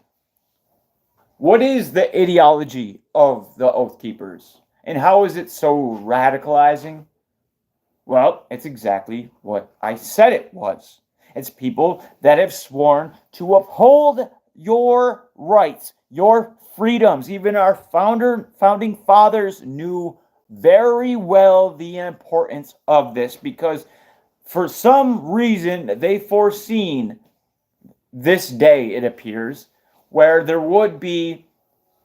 Speaker 1: What is the ideology of the Oath Keepers? And how is it so radicalizing? Well, it's exactly what I said it was. It's people that have sworn to uphold your rights, your freedoms. Even our founding fathers knew very well the importance of this because for some reason they foreseen this day, it appears, where there would be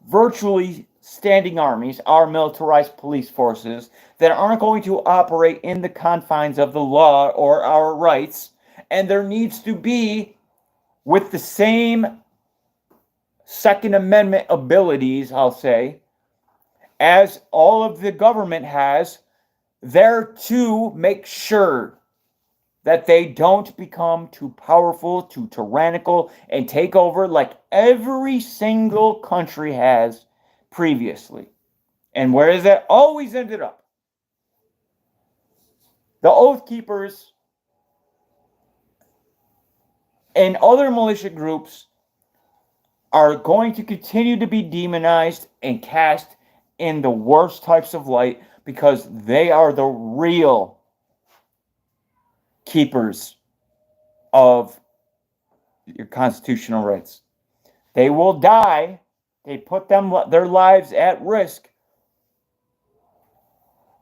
Speaker 1: virtually standing armies, our militarized police forces, that aren't going to operate in the confines of the law or our rights. And there needs to be, with the same Second Amendment abilities, I'll say, as all of the government has, there to make sure that they don't become too powerful, too tyrannical, and take over like every single country has previously. And where has that always ended up? The Oath Keepers and other militia groups are going to continue to be demonized and cast in the worst types of light because they are the real keepers of your constitutional rights. They will die. They put their lives at risk,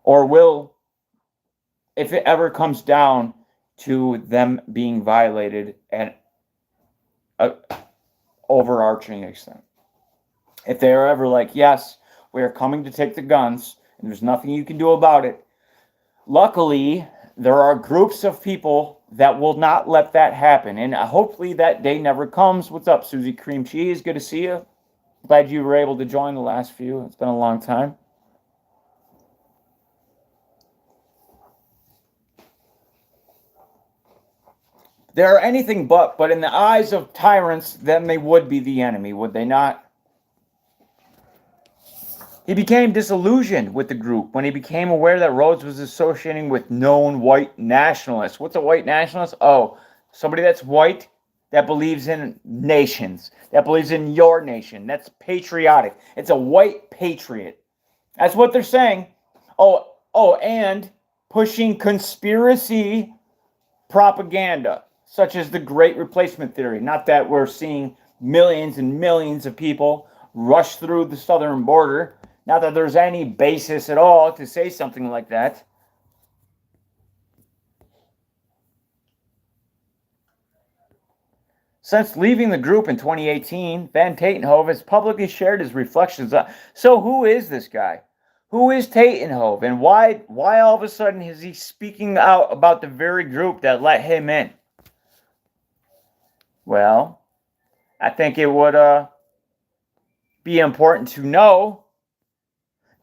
Speaker 1: or will, if it ever comes down to them being violated at an overarching extent. If they are ever like, yes, we are coming to take the guns, and there's nothing you can do about it. Luckily, there are groups of people that will not let that happen, and hopefully that day never comes. What's up, Susie Cream Cheese? Good to see you. Glad you were able to join the last few. It's been a long time. They are anything but in the eyes of tyrants, then they would be the enemy, would they not? He became disillusioned with the group when he became aware that Rhodes was associating with known white nationalists. What's a white nationalist? Oh, somebody that's white that believes in nations, that believes in your nation. That's patriotic. It's a white patriot. That's what they're saying. And pushing conspiracy propaganda, such as the Great Replacement Theory. Not that we're seeing millions and millions of people rush through the southern border. Not that there's any basis at all to say something like that. Since leaving the group in 2018, Van Tatenhove has publicly shared his reflections on. So who is this guy? Who is Tatenhove, and why all of a sudden is he speaking out about the very group that let him in? Well, I think it would be important to know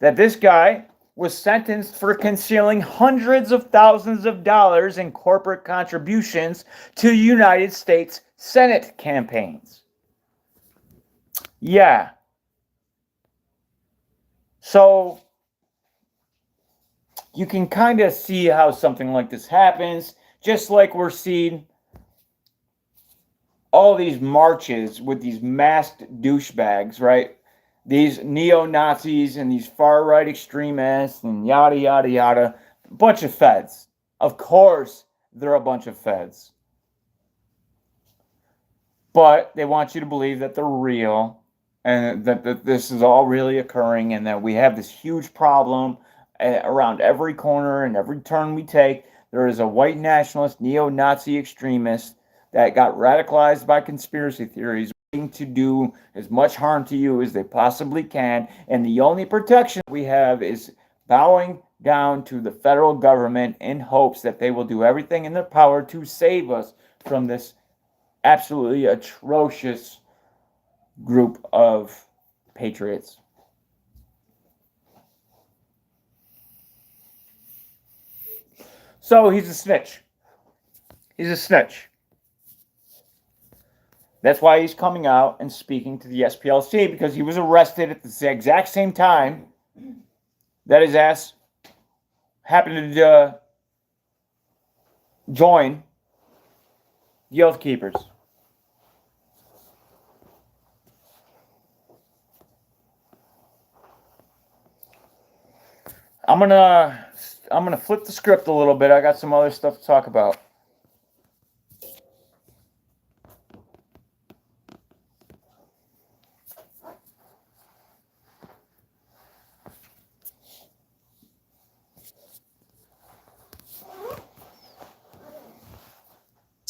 Speaker 1: that this guy was sentenced for concealing hundreds of thousands of dollars in corporate contributions to United States Senate campaigns. Yeah. So you can kind of see how something like this happens, just like we're seeing all these marches with these masked douchebags, right? These neo-Nazis and these far-right extremists and yada, yada, yada. A bunch of feds. Of course, they're a bunch of feds. But they want you to believe that they're real and that this is all really occurring and that we have this huge problem around every corner and every turn we take. There is a white nationalist, neo-Nazi extremist that got radicalized by conspiracy theories, willing to do as much harm to you as they possibly can. And the only protection we have is bowing down to the federal government in hopes that they will do everything in their power to save us from this absolutely atrocious group of patriots. So he's a snitch. He's a snitch. That's why he's coming out and speaking to the SPLC, because he was arrested at the exact same time that his ass happened to join the Oath Keepers. I'm gonna flip the script a little bit. I got some other stuff to talk about.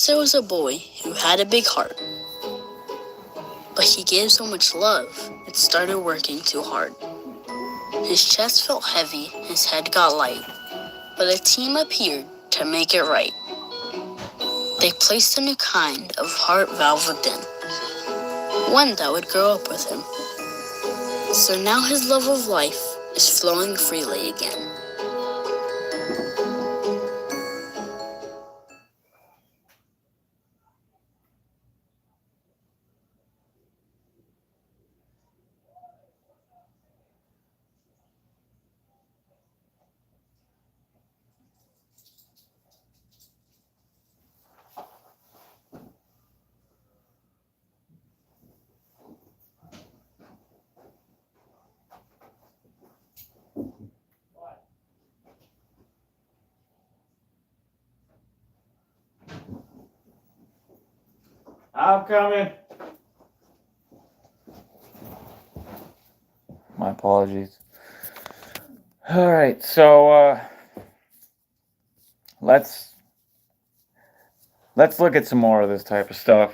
Speaker 3: There was a boy who had a big heart, but he gave so much love it started working too hard. His chest felt heavy, his head got light, but a team appeared to make it right. They placed a new kind of heart valve within, one that would grow up with him. So now his love of life is flowing freely again.
Speaker 1: I'm coming. My apologies. All right, so let's look at some more of this type of stuff.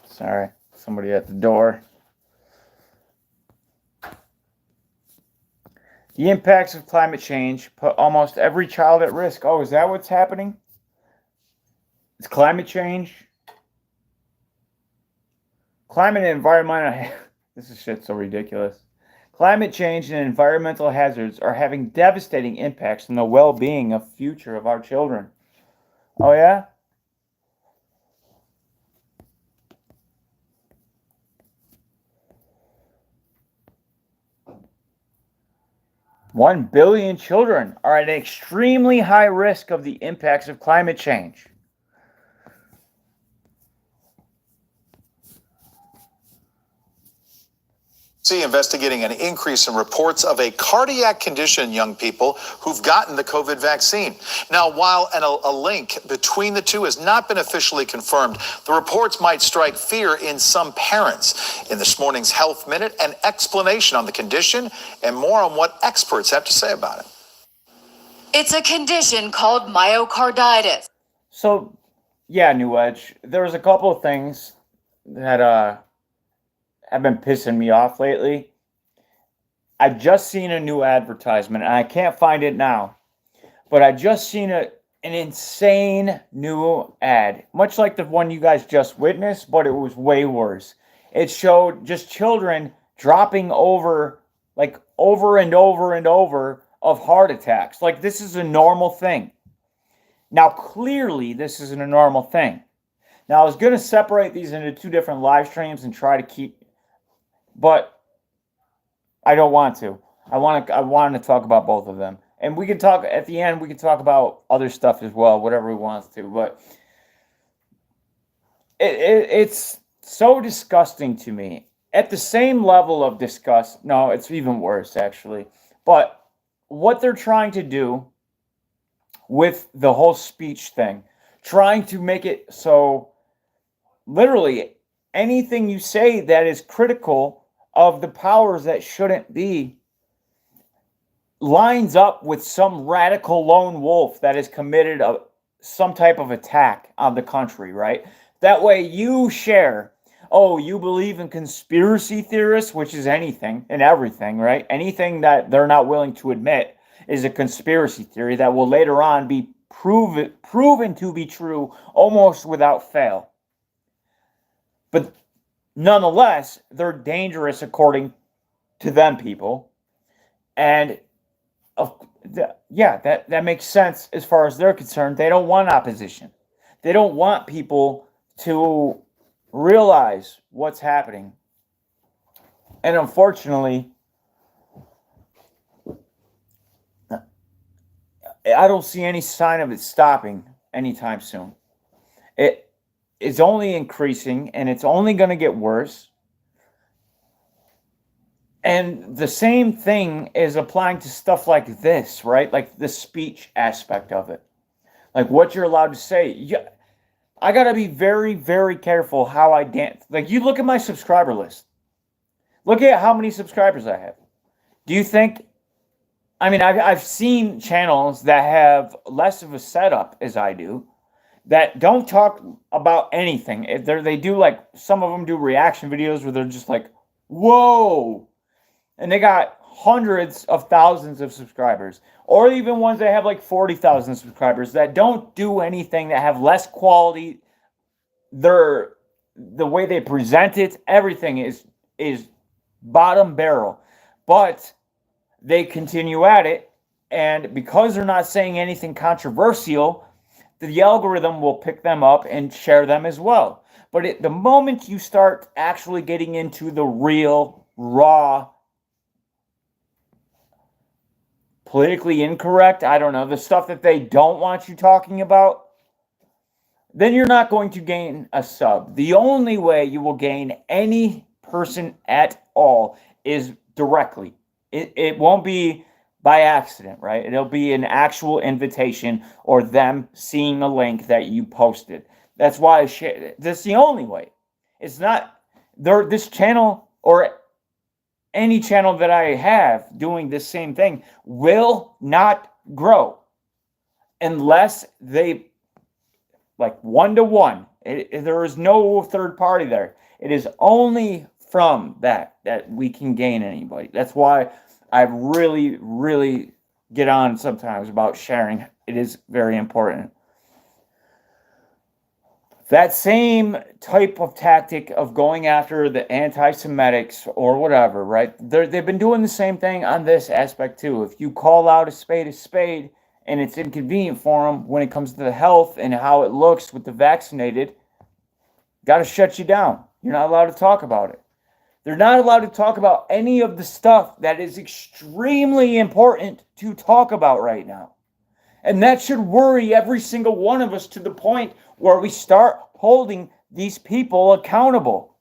Speaker 1: Sorry, somebody at the door. The impacts of climate change put almost every child at risk. Oh, is that what's happening? It's climate change? Climate and environmental... This is shit so ridiculous. Climate change and environmental hazards are having devastating impacts on the well-being of future of our children. Oh, yeah? One billion children are at an extremely high risk of the impacts of climate change.
Speaker 4: Investigating an increase in reports of a cardiac condition in young people who've gotten the COVID vaccine. Now, while a link between the two has not been officially confirmed, the reports might strike fear in some parents. In this morning's Health Minute, an explanation on the condition and more on what experts have to say about it.
Speaker 5: It's a condition called myocarditis.
Speaker 1: So, yeah, New Edge, there's a couple of things that have been pissing me off lately. I've just seen a new advertisement, and I can't find it now, but I just seen an insane new ad, much like the one you guys just witnessed, but it was way worse. It showed just children dropping over, like over and over and over of heart attacks. Like this is a normal thing. Now, clearly, this isn't a normal thing. Now, I was going to separate these into two different live streams and try to keep, but I don't want to. I want to talk about both of them. And we can talk at the end, we can talk about other stuff as well, whatever we want to. But it's so disgusting to me. At the same level of disgust, no, it's even worse actually. But what they're trying to do with the whole speech thing, trying to make it so literally anything you say that is critical of the powers that shouldn't be lines up with some radical lone wolf that has committed some type of attack on the country, right? That way you share, oh, you believe in conspiracy theorists, which is anything and everything, right? Anything that they're not willing to admit is a conspiracy theory that will later on be proven to be true almost without fail. But nonetheless, they're dangerous according to them people. And yeah, that makes sense as far as they're concerned. They don't want opposition. They don't want people to realize what's happening. And unfortunately, I don't see any sign of it stopping anytime soon. is only increasing, and it's only going to get worse. And the same thing is applying to stuff like this, right? Like the speech aspect of it, like what you're allowed to say. Yeah, I got to be very, very careful how I dance. Like, you look at my subscriber list. Look at how many subscribers I have. Do you think, I mean, I've seen channels that have less of a setup as I do, that don't talk about anything. They do, like, some of them do reaction videos where they're just like, whoa. And they got hundreds of thousands of subscribers. Or even ones that have like 40,000 subscribers that don't do anything, that have less quality. The way they present it, everything is bottom barrel. But they continue at it. And because they're not saying anything controversial, the algorithm will pick them up and share them as well. But the moment you start actually getting into the real, raw, politically incorrect, I don't know, the stuff that they don't want you talking about, then you're not going to gain a sub. The only way you will gain any person at all is directly. It won't be by accident, right? It'll be an actual invitation or them seeing a link that you posted. That's why I share. That's the only way. It's not this channel or any channel that I have doing this same thing will not grow unless they, like, 1-to-1. There is no third party there. It is only from that we can gain anybody. That's why I really, really get on sometimes about sharing. It is very important. That same type of tactic of going after the anti-Semitics or whatever, right? They've been doing the same thing on this aspect too. If you call out a spade, and it's inconvenient for them when it comes to the health and how it looks with the vaccinated, got to shut you down. You're not allowed to talk about it. They're not allowed to talk about any of the stuff that is extremely important to talk about right now. And that should worry every single one of us to the point where we start holding these people accountable.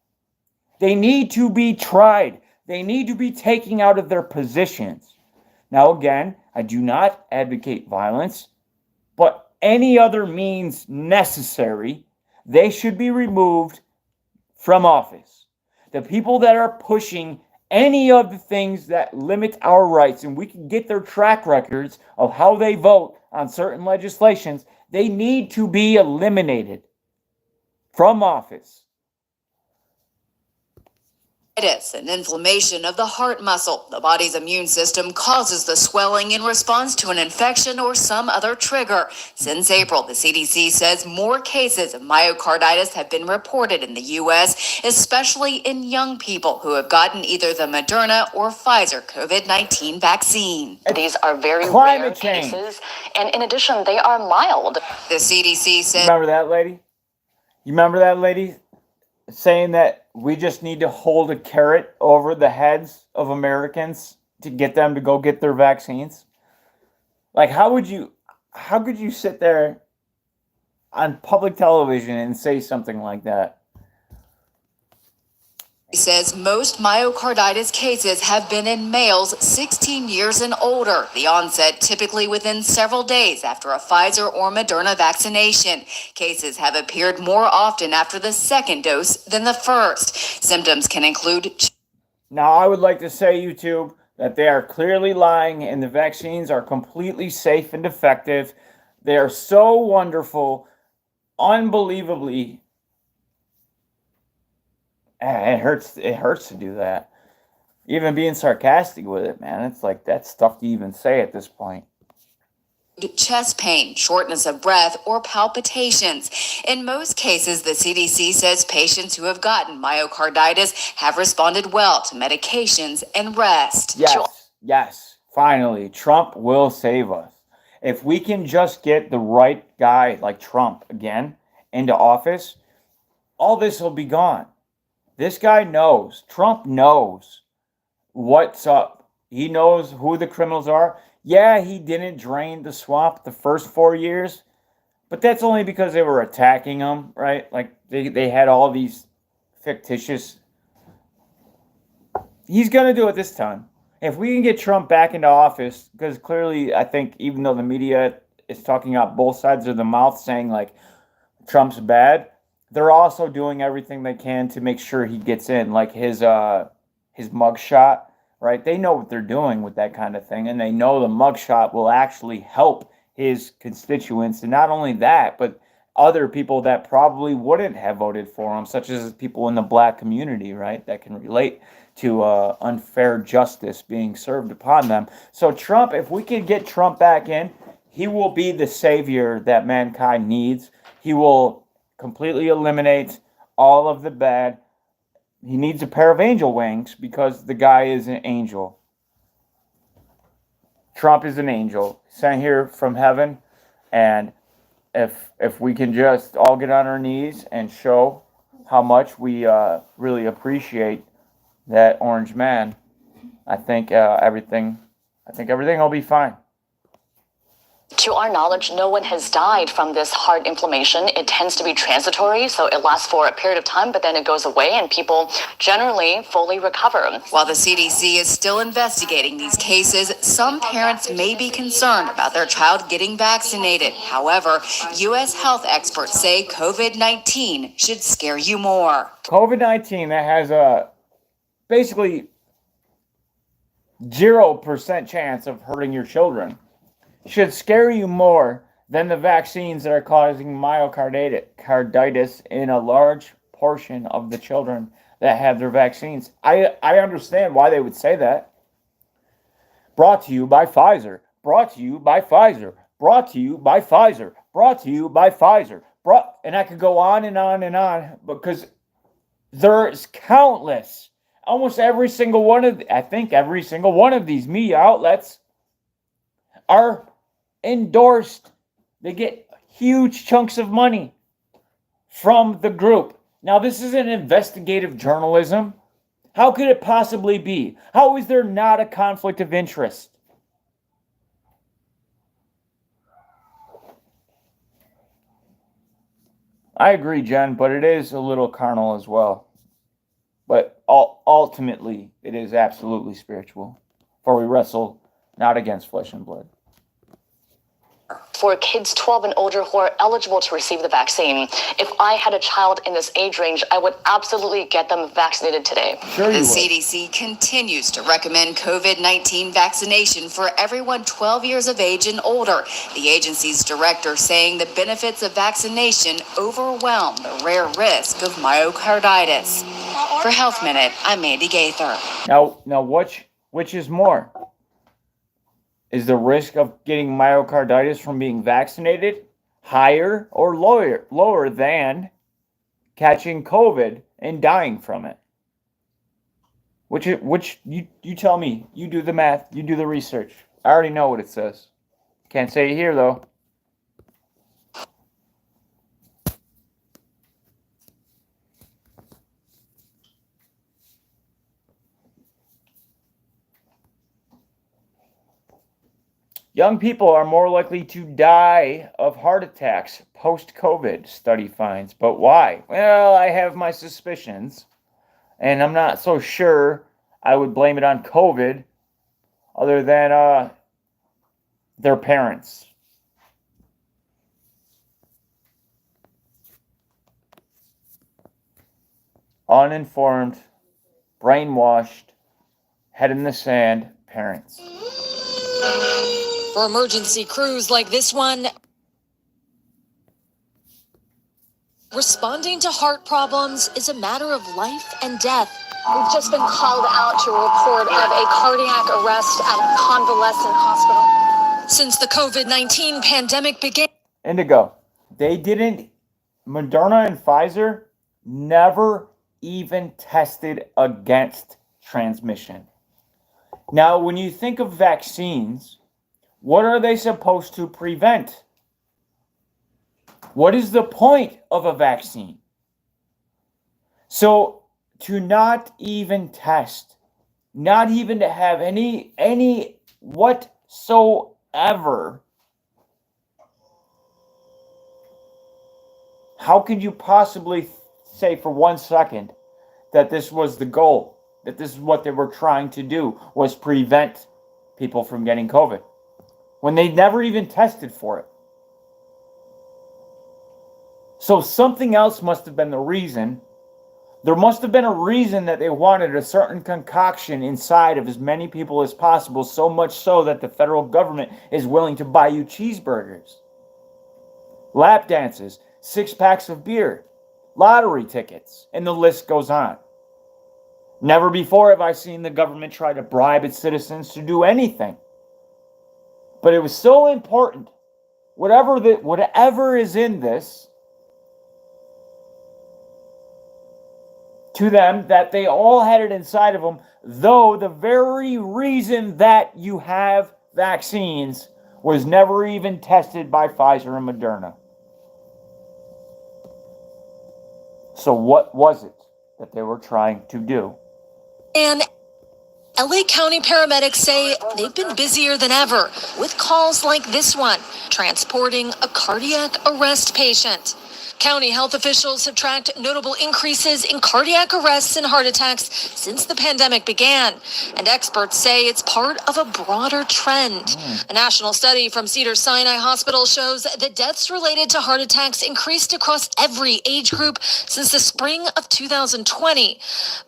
Speaker 1: They need to be tried. They need to be taken out of their positions. Now, again, I do not advocate violence, but any other means necessary, they should be removed from office. The people that are pushing any of the things that limit our rights, and we can get their track records of how they vote on certain legislations, they need to be eliminated from office.
Speaker 5: An inflammation of the heart muscle. The body's immune system causes the swelling in response to an infection or some other trigger. Since April, the CDC says more cases of myocarditis have been reported in the U.S., especially in young people who have gotten either the Moderna or Pfizer COVID-19 vaccine.
Speaker 6: These are very
Speaker 1: Climate
Speaker 6: rare
Speaker 1: change.
Speaker 6: cases, and in addition, they are mild.
Speaker 5: The CDC says
Speaker 1: Remember that lady? You remember that lady saying that we just need to hold a carrot over the heads of Americans to get them to go get their vaccines? Like, how could you sit there on public television and say something like that?
Speaker 5: He says most myocarditis cases have been in males 16 years and older. The onset typically within several days after a Pfizer or Moderna vaccination. Cases have appeared more often after the second dose than the first. Symptoms can include...
Speaker 1: Now, I would like to say, YouTube, that they are clearly lying and the vaccines are completely safe and effective. They are so wonderful, unbelievably. It hurts to do that. Even being sarcastic with it, man. It's like, that's tough to even say at this point.
Speaker 5: Chest pain, shortness of breath, or palpitations. In most cases, the CDC says patients who have gotten myocarditis have responded well to medications and rest.
Speaker 1: Yes. Finally, Trump will save us. If we can just get the right guy like Trump again into office, all this will be gone. This guy knows. Trump knows what's up. He knows who the criminals are. Yeah, he didn't drain the swamp the first 4 years, But that's only because they were attacking him, right? Like they had all these fictitious. He's going to do it this time. If we can get Trump back into office, because clearly I think even though the media is talking out both sides of the mouth saying like Trump's bad, they're also doing everything they can to make sure he gets in, like his mugshot, right? They know what they're doing with that kind of thing, and they know the mugshot will actually help his constituents, and not only that, but other people that probably wouldn't have voted for him, such as people in the black community, right, that can relate to unfair justice being served upon them. So Trump, if we can get Trump back in, he will be the savior that mankind needs. He will completely eliminate all of the bad. He needs a pair of angel wings because the guy is an angel. Trump is an angel sent here from heaven, and if we can just all get on our knees and show how much we really appreciate that orange man, I think everything will be fine.
Speaker 6: To our knowledge, no one has died from this heart inflammation. It tends to be transitory, so it lasts for a period of time, but then it goes away and people generally fully recover.
Speaker 5: While the CDC is still investigating these cases, some parents may be concerned about their child getting vaccinated. However, U.S. health experts say COVID-19 should scare you more.
Speaker 1: COVID-19 that has a basically 0% chance of hurting your children should scare you more than the vaccines that are causing myocarditis in a large portion of the children that have their vaccines. I understand why they would say that. Brought to you by Pfizer. Brought to you by Pfizer. Brought to you by Pfizer. Brought to you by Pfizer. And I could go on and on and on because there's countless, almost every single one of, I think every single one of these media outlets are endorsed. They get huge chunks of money from the group. Now, this isn't investigative journalism. How could it possibly be? How is there not a conflict of interest? I agree, Jen, but it is a little carnal as well. But ultimately, it is absolutely spiritual. For we wrestle not against flesh and blood.
Speaker 6: For kids 12 and older who are eligible to receive the vaccine, if I had a child in this age range, I would absolutely get them vaccinated today.
Speaker 1: Sure you
Speaker 5: The
Speaker 1: would.
Speaker 5: CDC continues to recommend COVID-19 vaccination for everyone 12 years of age and older. The agency's director saying the benefits of vaccination overwhelm the rare risk of myocarditis. For Health Minute, I'm Mandy Gaither.
Speaker 1: Now, which is more? Is the risk of getting myocarditis from being vaccinated higher or lower than catching COVID and dying from it? Which you tell me. You do the math. You do the research. I already know what it says. Can't say it here though. Young people are more likely to die of heart attacks post-COVID, study finds. But why? Well, I have my suspicions, and I'm not so sure I would blame it on COVID other than their parents. Uninformed, brainwashed, head in the sand parents.
Speaker 7: For emergency crews like this one, responding to heart problems is a matter of life and death.
Speaker 6: We've just been called out to a report of a cardiac arrest at a convalescent hospital.
Speaker 7: Since the COVID-19 pandemic began,
Speaker 1: Indigo, Moderna and Pfizer never even tested against transmission. Now, when you think of vaccines, what are they supposed to prevent? What is the point of a vaccine? So to not even test, not even to have any whatsoever How could you possibly say for 1 second that this was the goal, that this is what they were trying to do, was prevent people from getting COVID, when they never even tested for it? So something else must have been the reason. There must have been a reason that they wanted a certain concoction inside of as many people as possible, so much so that the federal government is willing to buy you cheeseburgers, lap dances, 6-packs of beer, lottery tickets, and the list goes on. Never before have I seen the government try to bribe its citizens to do anything. But it was so important, whatever is in this, to them, that they all had it inside of them, though the very reason that you have vaccines was never even tested by Pfizer and Moderna. So what was it that they were trying to do?
Speaker 7: And LA County paramedics say they've been busier than ever with calls like this one, transporting a cardiac arrest patient. County health officials have tracked notable increases in cardiac arrests and heart attacks since the pandemic began, and experts say it's part of a broader trend. A national study from Cedars-Sinai Hospital shows that deaths related to heart attacks increased across every age group since the spring of 2020.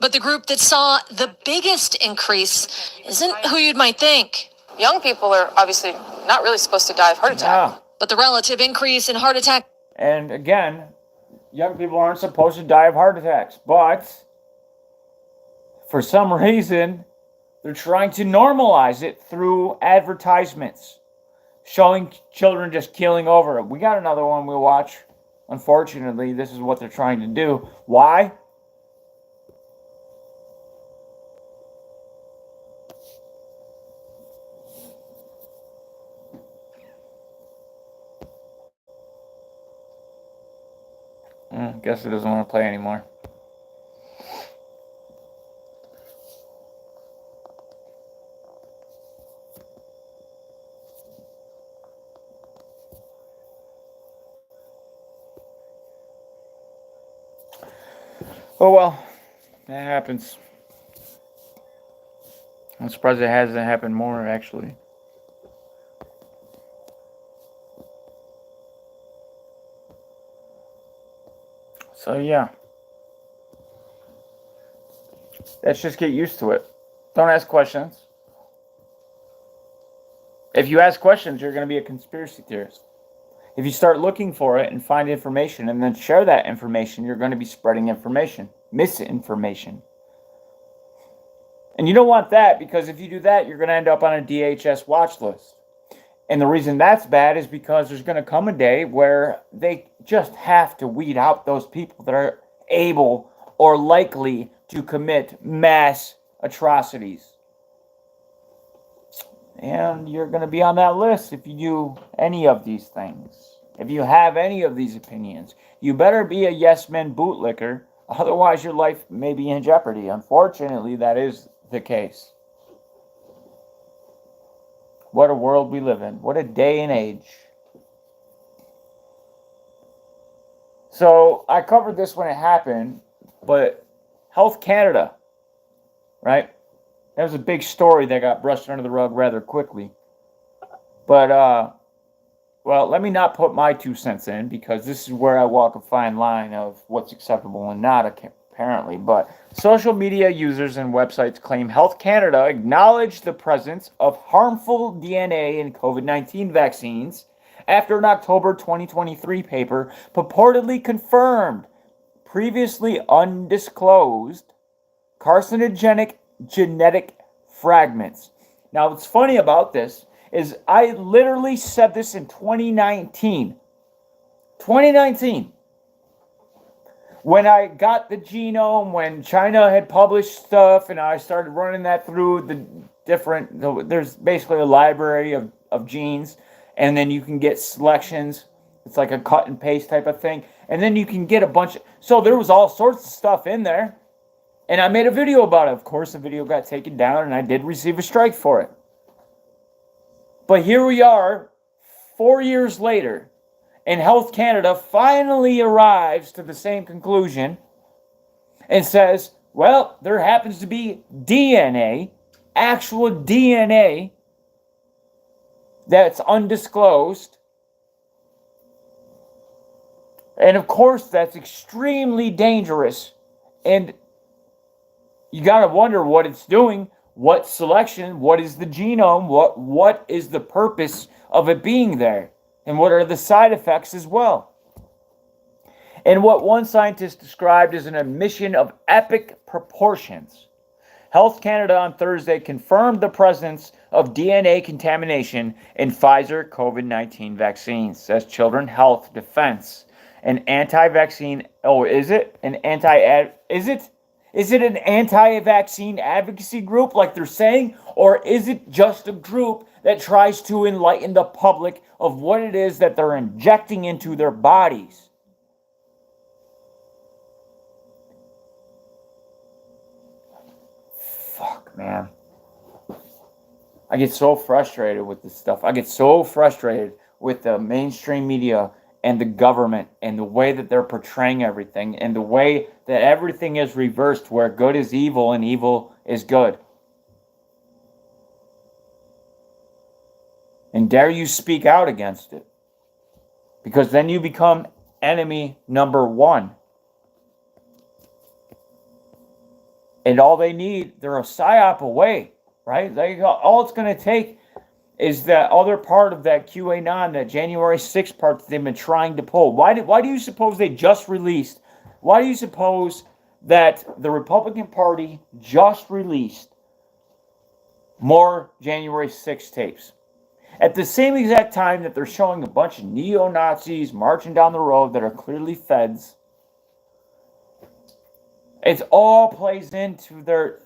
Speaker 7: But the group that saw the biggest increase isn't who you might think.
Speaker 8: Young people are obviously not really supposed to die of heart attack.
Speaker 1: Yeah.
Speaker 7: But the relative increase in heart attack.
Speaker 1: And again, young people aren't supposed to die of heart attacks, but for some reason, they're trying to normalize it through advertisements, showing children just keeling over. We got another one we'll watch. Unfortunately, this is what they're trying to do. Why? Guess it doesn't want to play anymore. Oh well, that happens. I'm surprised it hasn't happened more, actually. So yeah, let's just get used to it. Don't ask questions. If you ask questions, you're going to be a conspiracy theorist. If you start looking for it and find information and then share that information, you're going to be spreading information, misinformation. And you don't want that, because if you do that, you're going to end up on a DHS watch list. And the reason that's bad is because there's going to come a day where they just have to weed out those people that are able or likely to commit mass atrocities. And you're going to be on that list if you do any of these things. If you have any of these opinions, you better be a yes men bootlicker. Otherwise, your life may be in jeopardy. Unfortunately, that is the case. What a world we live in. What a day and age. So I covered this when it happened, but Health Canada, right? That was a big story that got brushed under the rug rather quickly. But, well, let me not put my 2 cents in, because this is where I walk a fine line of what's acceptable and not, apparently. But social media users and websites claim Health Canada acknowledged the presence of harmful DNA in COVID-19 vaccines after an October 2023 paper purportedly confirmed previously undisclosed carcinogenic genetic fragments. Now, what's funny about this is I literally said this in 2019. 2019. When I got the genome, when China had published stuff, and I started running that through the different, there's basically a library of genes, and then you can get selections. It's like a cut and paste type of thing. And then you can get a bunch. So there was all sorts of stuff in there. And I made a video about it. Of course, the video got taken down, and I did receive a strike for it. But here we are, 4 years later, And Health Canada finally arrives to the same conclusion and says, well, there happens to be DNA, actual DNA, that's undisclosed. And of course, that's extremely dangerous. And you got to wonder what it's doing, what selection, what is the genome, what is the purpose of it being there, and what are the side effects as well. And what one scientist described as an admission of epic proportions. Health Canada on Thursday confirmed the presence of DNA contamination in Pfizer COVID-19 vaccines, says Children's Health Defense. An anti-vaccine, is it an anti-vaccine advocacy group like they're saying, or is it just a group that tries to enlighten the public of what it is that they're injecting into their bodies? Fuck, man. I get so frustrated with this stuff. I get so frustrated with the mainstream media and the government and the way that they're portraying everything and the way that everything is reversed, where good is evil and evil is good. And dare you speak out against it, because then you become enemy number one. And all they need, they're a psyop away, right? All it's going to take is that other part of that QAnon, that January 6th part that they've been trying to pull. Why do you suppose they just released? Why do you suppose that the Republican Party just released more January 6th tapes? At the same exact time that they're showing a bunch of neo-Nazis marching down the road that are clearly feds. It all plays into their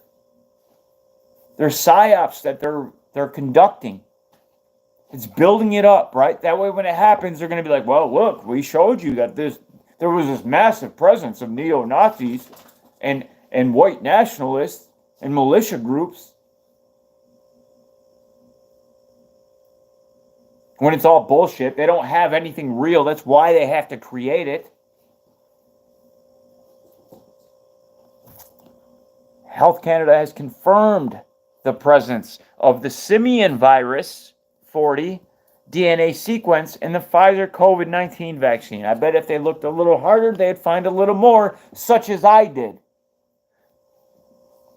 Speaker 1: psyops that they're conducting. It's building it up, right? That way when it happens, they're going to be like, well, look, we showed you that there was this massive presence of neo-Nazis and white nationalists and militia groups. When it's all bullshit, they don't have anything real. That's why they have to create it. Health Canada has confirmed the presence of the simian virus 40 DNA sequence in the Pfizer COVID-19 vaccine. I bet if they looked a little harder, they'd find a little more, such as I did,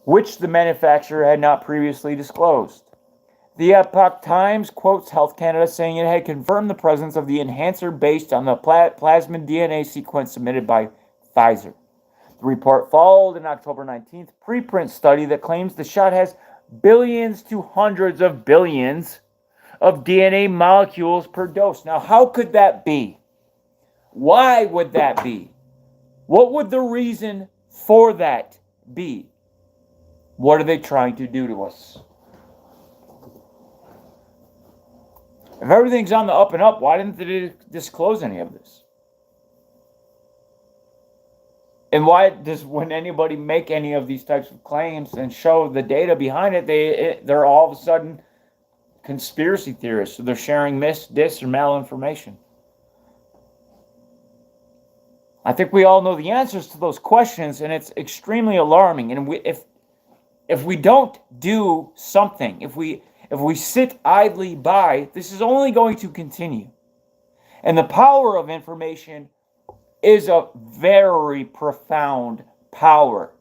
Speaker 1: which the manufacturer had not previously disclosed. The Epoch Times quotes Health Canada saying it had confirmed the presence of the enhancer based on the plasmid DNA sequence submitted by Pfizer. The report followed an October 19th preprint study that claims the shot has billions to hundreds of billions of DNA molecules per dose. Now, how could that be? Why would that be? What would the reason for that be? What are they trying to do to us? If everything's on the up and up, why didn't they disclose any of this? And why does, when anybody make any of these types of claims and show the data behind it, they're all of a sudden conspiracy theorists. So they're sharing dis, or malinformation. I think we all know the answers to those questions, and it's extremely alarming. And if we don't do something, if we sit idly by, this is only going to continue. And the power of information is a very profound power.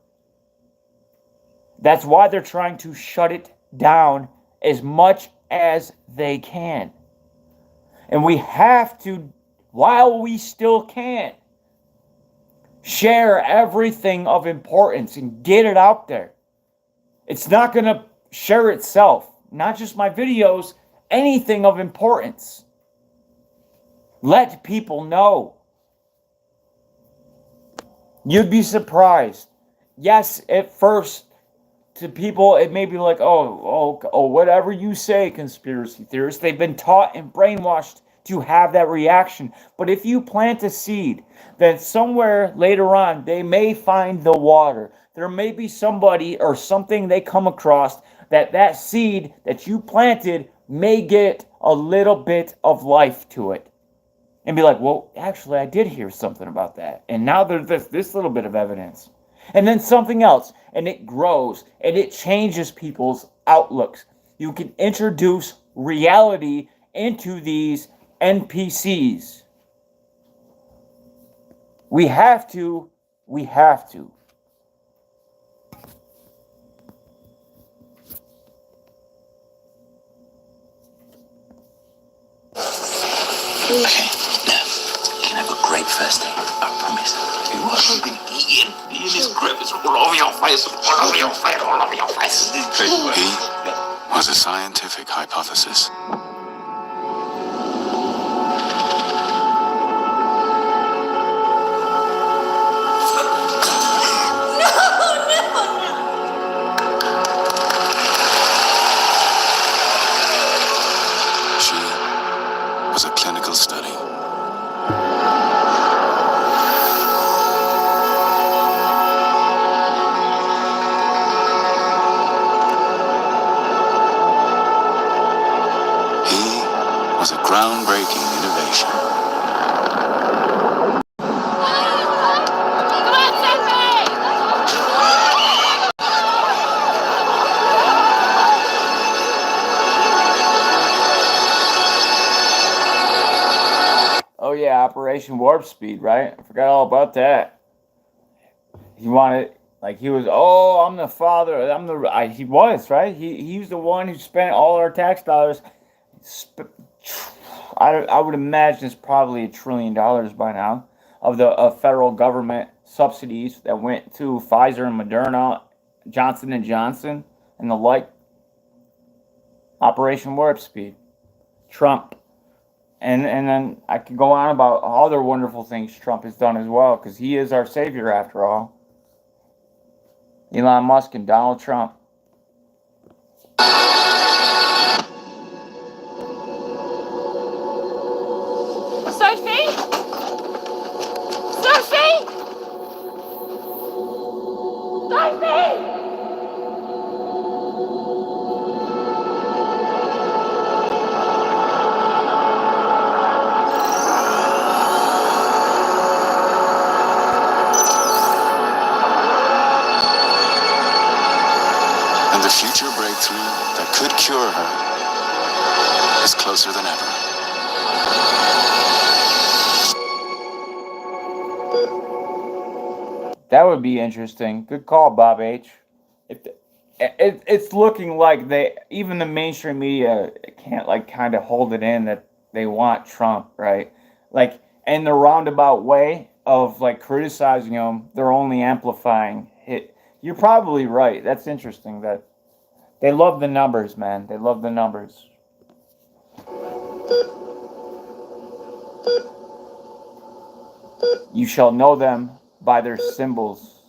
Speaker 1: That's why they're trying to shut it down as much as they can. And we have to, while we still can, share everything of importance and get it out there. It's not going to share itself. Not just my videos, anything of importance. Let people know. You'd be surprised. Yes, at first, to people, it may be like, oh, whatever you say, conspiracy theorists. They've been taught and brainwashed to have that reaction. But if you plant a seed, then somewhere later on, they may find the water. There may be somebody or something they come across that seed that you planted may get a little bit of life to it. and be like, well, actually, I did hear something about that. And now there's this little bit of evidence. And then something else, and it grows, and it changes people's outlooks. You can introduce reality into these NPCs. We have to. We have to.
Speaker 2: Okay, now, you can have a great first date. I promise. You haven't been eating. Eating is great. It's all over your face. All over your face. All over your face.
Speaker 9: He was a scientific hypothesis. She was a clinical study. He was a groundbreaking innovation.
Speaker 1: Oh yeah, Operation Warp Speed, right? I forgot all about that. He wanted, like, he was, oh, I'm the father. He was, right? He was the one who spent all our tax dollars. I would imagine it's probably $1 trillion by now of the federal government subsidies that went to Pfizer and Moderna, Johnson and Johnson, and the like. Operation Warp Speed. Trump. And then I could go on about other wonderful things Trump has done as well, because he is our savior after all. Elon Musk and Donald Trump.
Speaker 8: Sophie? Sophie? Sophie?
Speaker 9: And the future breakthrough that could cure her is closer than ever.
Speaker 1: That would be interesting. Good call, Bob H. It's looking like even the mainstream media can't, like, kind of hold it in that they want Trump, right? Like, in the roundabout way of, like, criticizing him, they're only amplifying it. You're probably right. That's interesting that they love the numbers, man. They love the numbers. You shall know them by their symbols.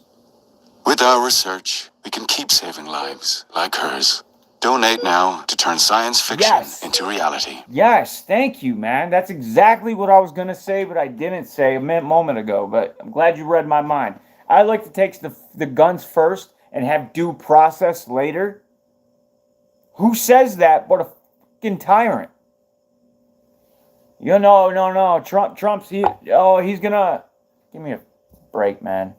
Speaker 9: With our research, we can keep saving lives like hers. Donate now to turn science fiction into reality.
Speaker 1: Yes, thank you, man. That's exactly what I was going to say, but I didn't say a moment ago. But I'm glad you read my mind. I like to take the guns first and have due process later. Who says that but a fucking tyrant? No. Trump's, he's going to... Give me a break, man.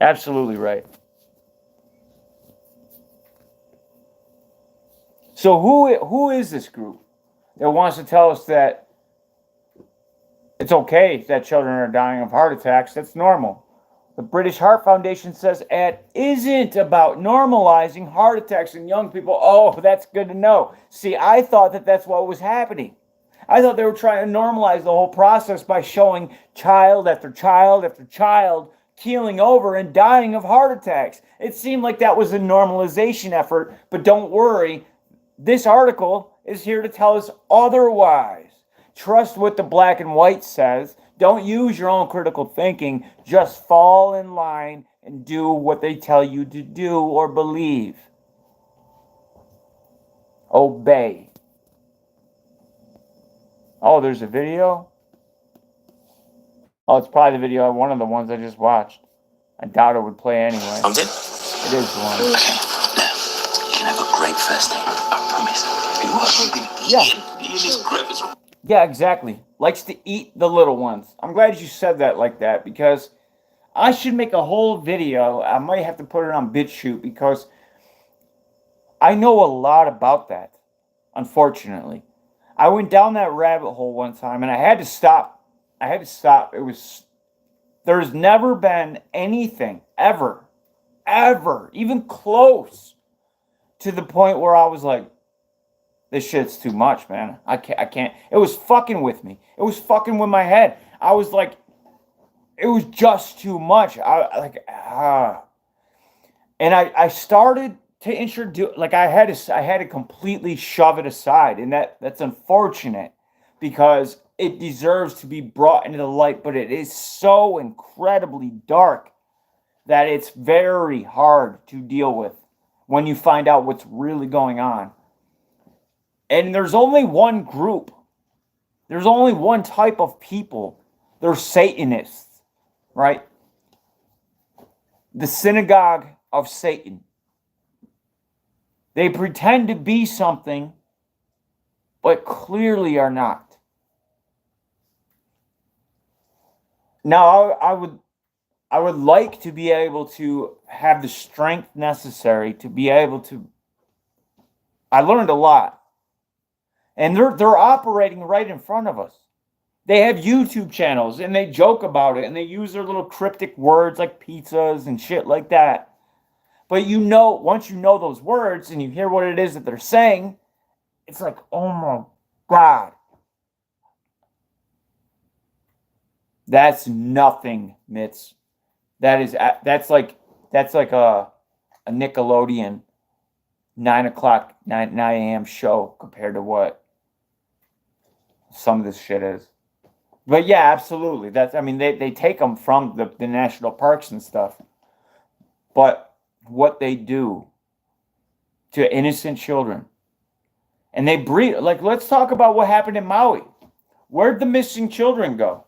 Speaker 1: Absolutely right. So who is this group that wants to tell us that it's okay that children are dying of heart attacks? That's normal. The British Heart Foundation says it isn't about normalizing heart attacks in young people. Oh, that's good to know. See, I thought that that's what was happening. I thought they were trying to normalize the whole process by showing child after child after child keeling over and dying of heart attacks. It seemed like that was a normalization effort, but don't worry. This article is here to tell us otherwise. Trust what the black and white says. Don't use your own critical thinking. Just fall in line and do what they tell you to do or believe. Obey. Oh, there's a video? Oh, it's probably the video, one of the ones I just watched. I doubt it would play anyway.
Speaker 2: I'm dead.
Speaker 1: It is the one.
Speaker 2: Okay, now, great first day, I promise. It was Ian is grip is
Speaker 1: Yeah, exactly. Likes to eat the little ones. I'm glad you said that like that because I should make a whole video. I might have to put it on BitChute because I know a lot about that, unfortunately. I went down that rabbit hole one time and I had to stop. There's never been anything ever, even close to the point where I was like, this shit's too much, man. I can't. It was fucking with me. It was fucking with my head. I was like, it was just too much. And I started to introduce, like I had to completely shove it aside, and that's unfortunate because it deserves to be brought into the light, but it is so incredibly dark that it's very hard to deal with when you find out what's really going on. And there's only one group. There's only one type of people. They're Satanists, right? The synagogue of Satan. They pretend to be something, but clearly are not. Now, I would like to be able to have the strength necessary to be able to. I learned a lot, and they're operating right in front of us. They have YouTube channels, and they joke about it, and they use their little cryptic words like pizzas and shit like that. But once you know those words and you hear what it is that they're saying, it's like, oh my God. That's nothing, Mitz. That's like a Nickelodeon 9 a.m. show compared to what some of this shit is. But yeah, absolutely. They take them from the national parks and stuff. But what they do to innocent children. And they breed, like, let's talk about what happened in Maui. Where'd the missing children go?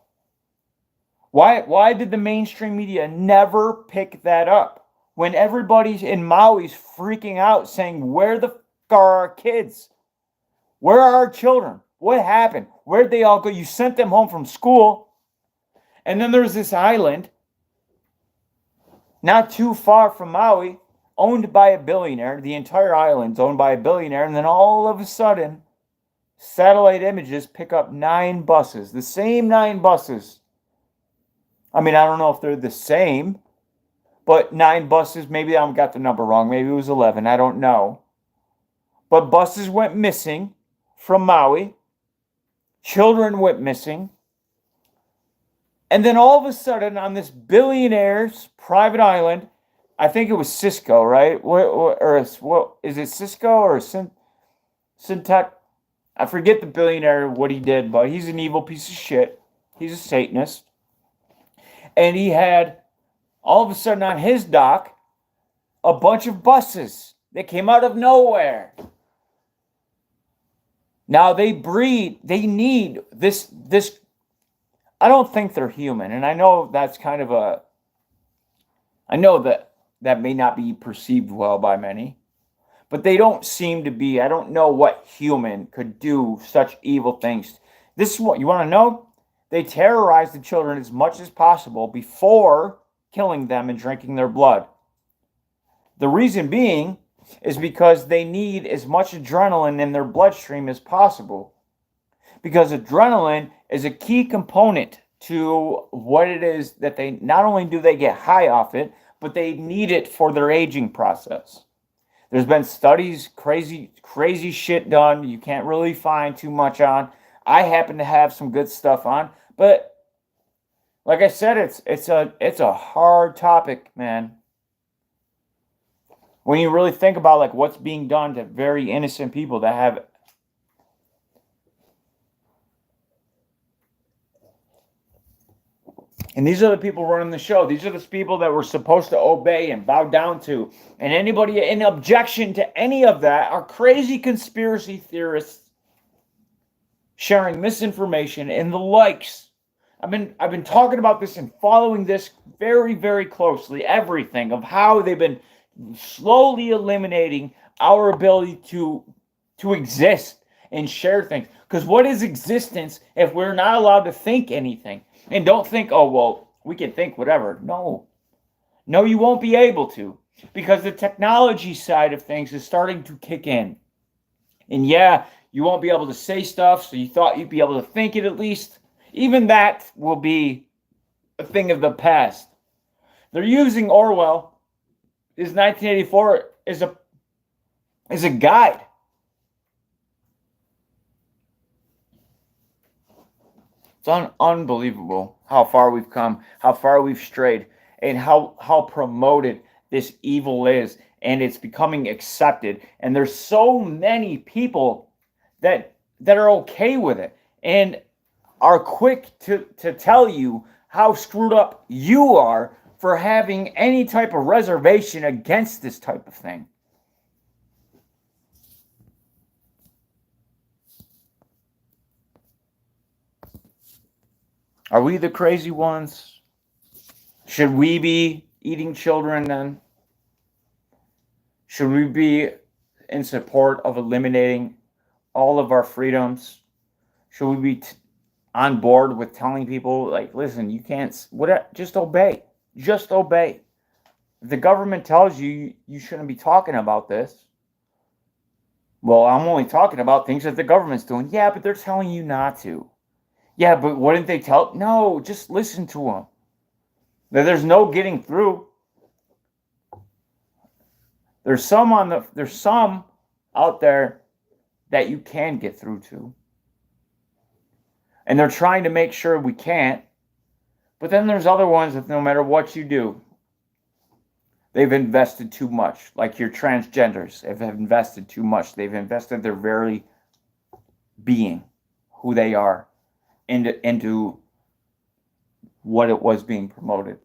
Speaker 1: Why did the mainstream media never pick that up? When everybody in Maui's freaking out saying, where the fuck are our kids? Where are our children? What happened? Where'd they all go? You sent them home from school. And then there's this island not too far from Maui, owned by a billionaire. The entire island's owned by a billionaire. And then all of a sudden, satellite images pick up 9 buses. The same 9 buses. I don't know if they're the same, but 9 buses. Maybe I got the number wrong. Maybe it was 11. I don't know. But buses went missing from Maui. Children went missing. And then all of a sudden, on this billionaire's private island, I think it was Cisco, right? What is it, Cisco or Syntec? I forget the billionaire, what he did, but he's an evil piece of shit. He's a Satanist. And he had, all of a sudden on his dock, a bunch of buses that came out of nowhere. Now they need this. I don't think they're human, and I know that's kind of I know that may not be perceived well by many, but they don't seem to be. I don't know what human could do such evil things. This is what you want to know. They terrorize the children as much as possible before killing them and drinking their blood. The reason being is because they need as much adrenaline in their bloodstream as possible. Because adrenaline is a key component to what it is that they, not only do they get high off it, but they need it for their aging process. There's been studies, crazy shit done. You can't really find too much on. I happen to have some good stuff on, but like I said, it's a hard topic, man. When you really think about like what's being done to very innocent people that have. And these are the people running the show. These are the people that we're supposed to obey and bow down to. And anybody in objection to any of that are crazy conspiracy theorists sharing misinformation and the likes. I've been talking about this and following this very, very closely. Everything of how they've been slowly eliminating our ability to exist and share things. Because what is existence if we're not allowed to think anything? And don't think, oh, well, we can think whatever. No, you won't be able to, because the technology side of things is starting to kick in. And yeah, you won't be able to say stuff, so you thought you'd be able to think it at least. Even that will be a thing of the past. They're using Orwell, his 1984, as a guide. It's unbelievable how far we've come, how far we've strayed, and how promoted this evil is, and it's becoming accepted. And there's so many people that are okay with it and are quick to tell you how screwed up you are for having any type of reservation against this type of thing. Are we the crazy ones? Should we be eating children then? Should we be in support of eliminating all of our freedoms? Should we be on board with telling people, like, listen, you can't, just obey. Just obey. If the government tells you you shouldn't be talking about this, well, I'm only talking about things that the government's doing. Yeah, but they're telling you not to. Yeah, but wouldn't they tell? No, just listen to them. There's no getting through. There's some out there that you can get through to. And they're trying to make sure we can't. But then there's other ones that no matter what you do, they've invested too much. Like your transgenders have invested too much. They've invested their very being, who they are, into what it was being promoted.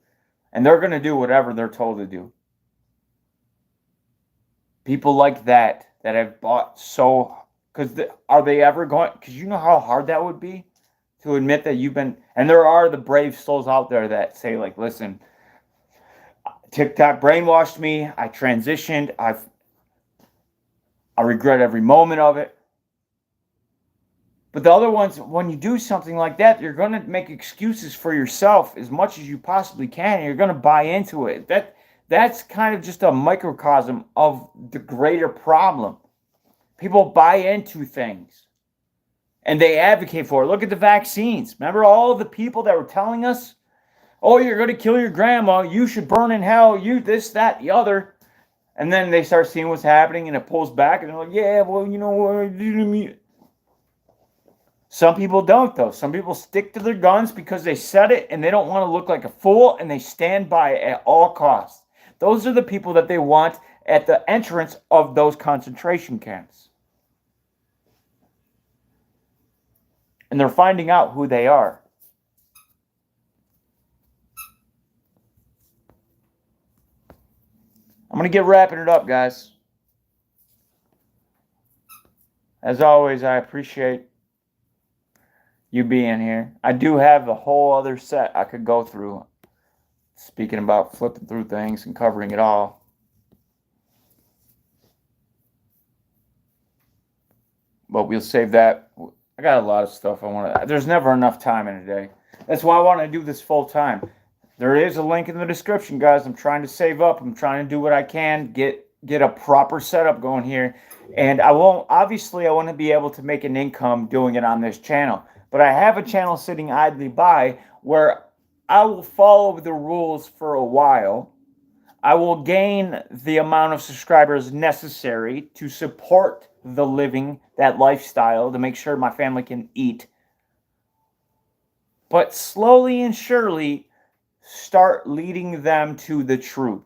Speaker 1: And they're going to do whatever they're told to do. People like that have bought so... are they ever going... Because you know how hard that would be to admit that you've been... And there are the brave souls out there that say, like, listen, TikTok brainwashed me. I transitioned. I regret every moment of it. But the other ones, when you do something like that, you're going to make excuses for yourself as much as you possibly can. And you're going to buy into it. That's kind of just a microcosm of the greater problem. People buy into things. And they advocate for it. Look at the vaccines. Remember all of the people that were telling us, oh, you're going to kill your grandma. You should burn in hell. You this, that, the other. And then they start seeing what's happening and it pulls back. And they're like, yeah, well, you know what? Some people don't, though. Some people stick to their guns because they said it and they don't want to look like a fool, and they stand by it at all costs. Those are the people that they want at the entrance of those concentration camps. And they're finding out who they are. I'm going to get wrapping it up, guys. As always, I appreciate you being here. I do have a whole other set I could go through, speaking about flipping through things and covering it all. But we'll save that. I got a lot of stuff I want to... There's never enough time in a day. That's why I want to do this full time. There is a link in the description, guys. I'm trying to save up. I'm trying to do what I can, get a proper setup going here. And I want to be able to make an income doing it on this channel. But I have a channel sitting idly by where I will follow the rules for a while. I will gain the amount of subscribers necessary to support the living, that lifestyle, to make sure my family can eat. But slowly and surely start leading them to the truth.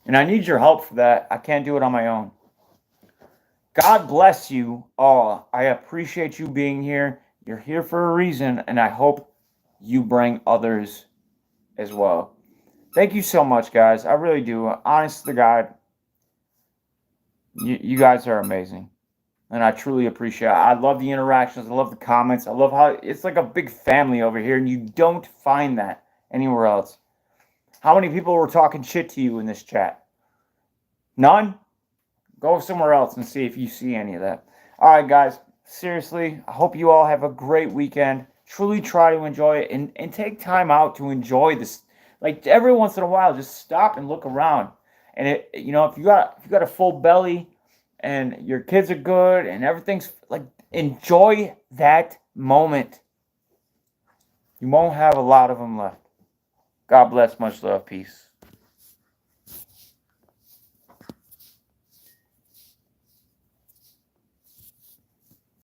Speaker 1: And I need your help for that. I can't do it on my own. God bless you all. I appreciate you being here. You're here for a reason, and I hope you bring others as well. Thank you so much, guys. I really do. Honest to God, you guys are amazing. And I truly appreciate it. I love the interactions. I love the comments. I love how it's like a big family over here, and you don't find that anywhere else. How many people were talking shit to you in this chat? None? Go somewhere else and see if you see any of that. All right, guys. Seriously, I hope you all have a great weekend. Truly try to enjoy it and take time out to enjoy this. Like every once in a while, just stop and look around. And if you got a full belly and your kids are good and everything's like, enjoy that moment. You won't have a lot of them left. God bless. Much love. Peace.